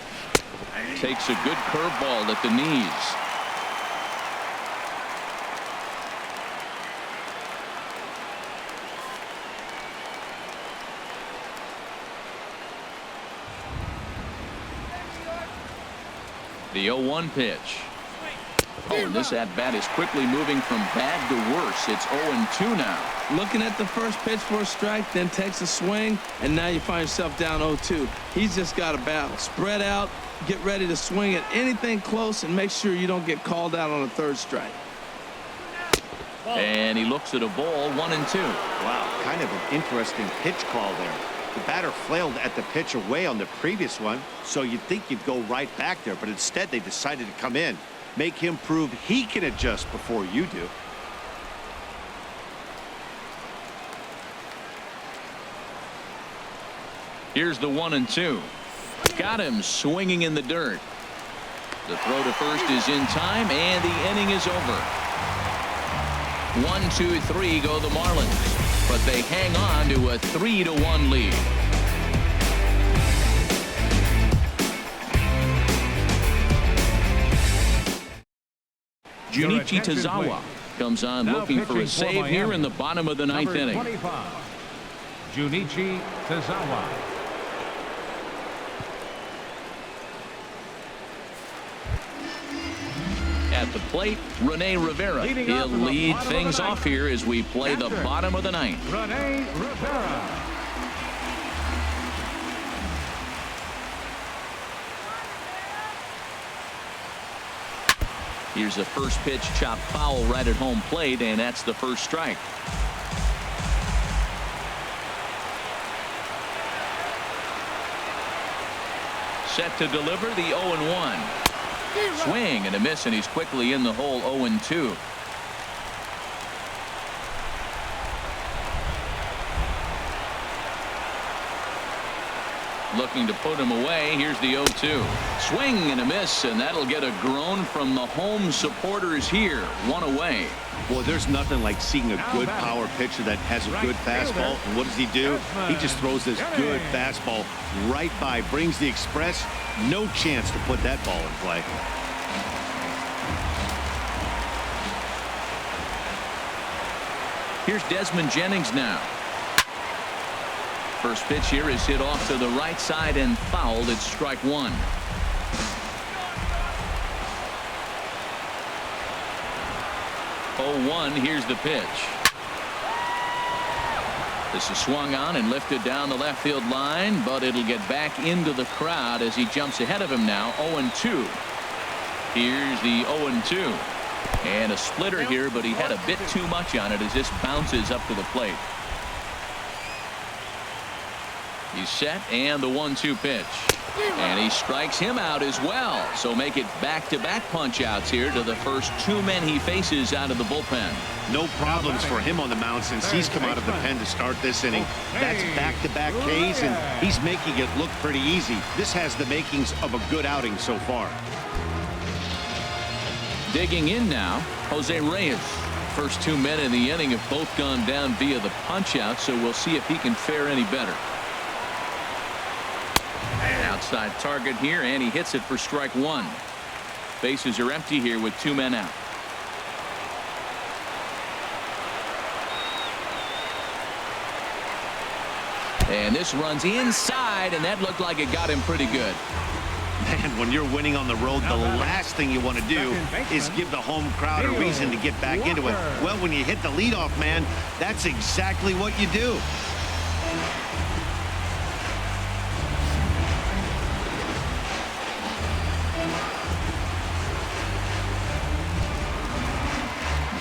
Takes a good curveball at the knees. The 0-1 pitch. Oh, and this at-bat is quickly moving from bad to worse. It's 0-2 now. Looking at the first pitch for a strike, then takes a swing, and now you find yourself down 0-2. He's just got a battle. Spread out, get ready to swing at anything close, and make sure you don't get called out on a third strike. And he looks at a ball. 1-2. Wow, kind of an interesting pitch call there. The batter flailed at the pitch away on the previous one, so you'd think you'd go right back there, but instead they decided to come in. Make him prove he can adjust before you do. Here's the 1-2. Got him swinging in the dirt. The throw to first is in time, and the inning is over. 1-2-3 go the Marlins, but they hang on to a 3-1 lead. Junichi Tazawa comes on Now looking for a pitching for save here Miami. in the bottom of the ninth Number inning. 25, Junichi Tazawa. At the plate, Rene Rivera. Leading He'll off in the lead bottom of things the off ninth. here as we play the Catcher, bottom of the ninth. Rene Rivera. Here's the first pitch, chopped foul right at home plate, and that's the first strike. Set to deliver the 0-1. Swing and a miss, and he's quickly in the hole. 0-2. Looking to put him away. Here's the 0-2. Swing and a miss, and that'll get a groan from the home supporters here. 1 away. Boy, there's nothing like seeing a good power pitcher that has a good fastball. And what does he do? He just throws this good fastball right by, brings the express. No chance to put that ball in play. Here's Desmond Jennings now. First pitch here is hit off to the right side and fouled. It's strike 1. Here's the pitch. This is swung on and lifted down the left field line, but it'll get back into the crowd as he jumps ahead of him now. 0-2. Here's the 0-2. And a splitter here, but he had a bit too much on it as this bounces up to the plate. He's set, and the 1-2 pitch. And he strikes him out as well. So make it back-to-back punch-outs here to the first 2 men he faces out of the bullpen. No problems for him on the mound since he's come out of the pen to start this inning. That's back-to-back Ks, and he's making it look pretty easy. This has the makings of a good outing so far. Digging in now, Jose Reyes. First 2 men in the inning have both gone down via the punch-out, so we'll see if he can fare any better. Outside target here, and he hits it for strike 1. Bases are empty here with 2 men out. And this runs inside, and that looked like it got him pretty good. Man, when you're winning on the road, the last thing you want to do is give the home crowd a reason to get back into it. Well, when you hit the leadoff man, that's exactly what you do.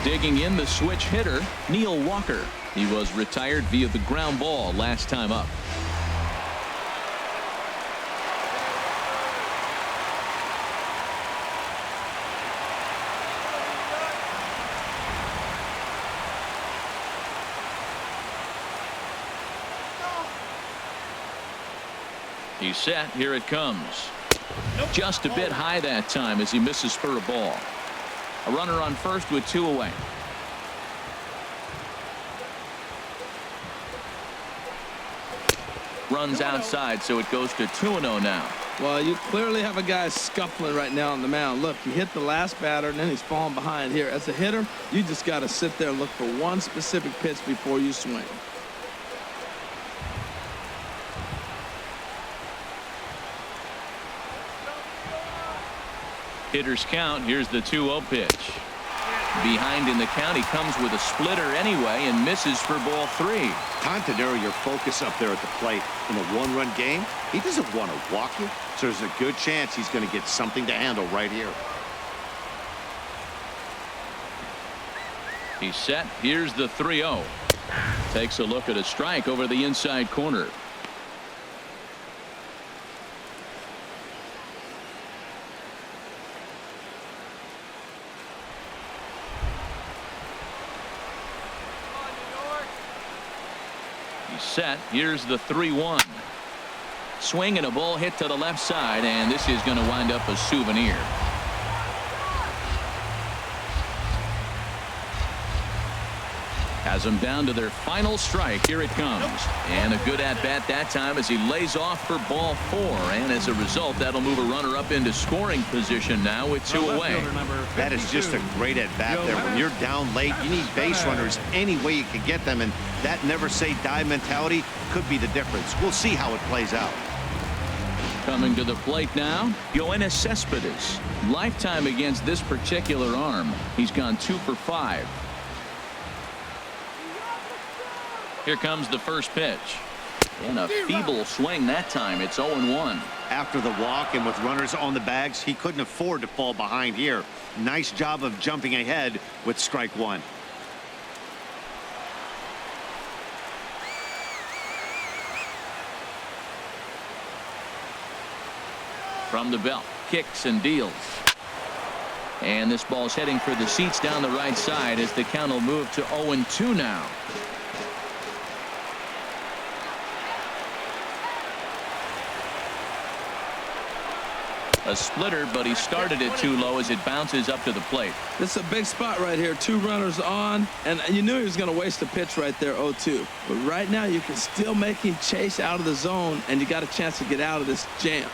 Digging in the switch hitter, Neil Walker. He was retired via the ground ball last time up. He's set. Here it comes. Just a bit high that time as he misses for a ball. A runner on first with 2 away. Runs outside, so it goes to 2-0 now. Well, you clearly have a guy scuffling right now on the mound. Look, he hit the last batter, and then he's falling behind here. As a hitter, you just got to sit there and look for one specific pitch before you swing. Hitters count. Here's the 2-0 pitch. Behind in the count, he comes with a splitter anyway and misses for ball 3. Time to narrow your focus up there at the plate. In a one-run game, he doesn't want to walk you, so there's a good chance he's going to get something to handle right here. He's set. Here's the 3-0. Takes a look at a strike over the inside corner. Set. Here's the 3-1. Swing and a ball hit to the left side, and this is going to wind up a souvenir. Has them down to their final strike. Here it comes. And a good at-bat that time as he lays off for ball 4. And as a result, that'll move a runner up into scoring position now with 2 away. That is just a great at-bat there. When you're down late, you need base runners any way you can get them. And that never-say-die mentality could be the difference. We'll see how it plays out. Coming to the plate now, Yoenis Cespedes. Lifetime against this particular arm. He's gone 2 for 5. Here comes the first pitch. And a feeble swing that time. It's 0-1. After the walk and with runners on the bags, he couldn't afford to fall behind here. Nice job of jumping ahead with strike 1. From the belt, kicks and deals. And this ball's heading for the seats down the right side as the count will move to 0-2 now. A splitter, but he started it too low as it bounces up to the plate. This is a big spot right here. 2 runners on, and you knew he was going to waste a pitch right there, 0-2. But right now, you can still make him chase out of the zone, and you got a chance to get out of this jam.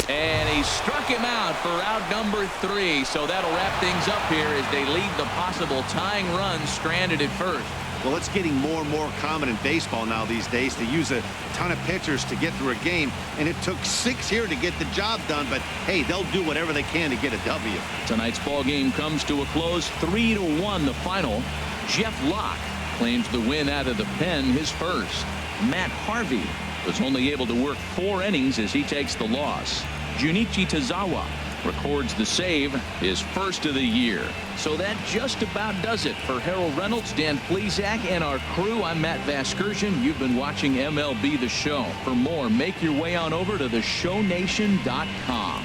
And he struck him out for out number 3. So that'll wrap things up here as they leave the possible tying run stranded at first. Well, it's getting more and more common in baseball now these days to use a ton of pitchers to get through a game. And it took 6 here to get the job done. But, hey, they'll do whatever they can to get a W. Tonight's ball game comes to a close. 3-1 the final. Jeff Locke claims the win out of the pen, his first. Matt Harvey was only able to work 4 innings as he takes the loss. Junichi Tazawa records the save, his first of the year. So that just about does it for Harold Reynolds, Dan Plesac, and our crew. I'm Matt Vasgersian. You've been watching MLB The Show. For more, make your way on over to theshownation.com.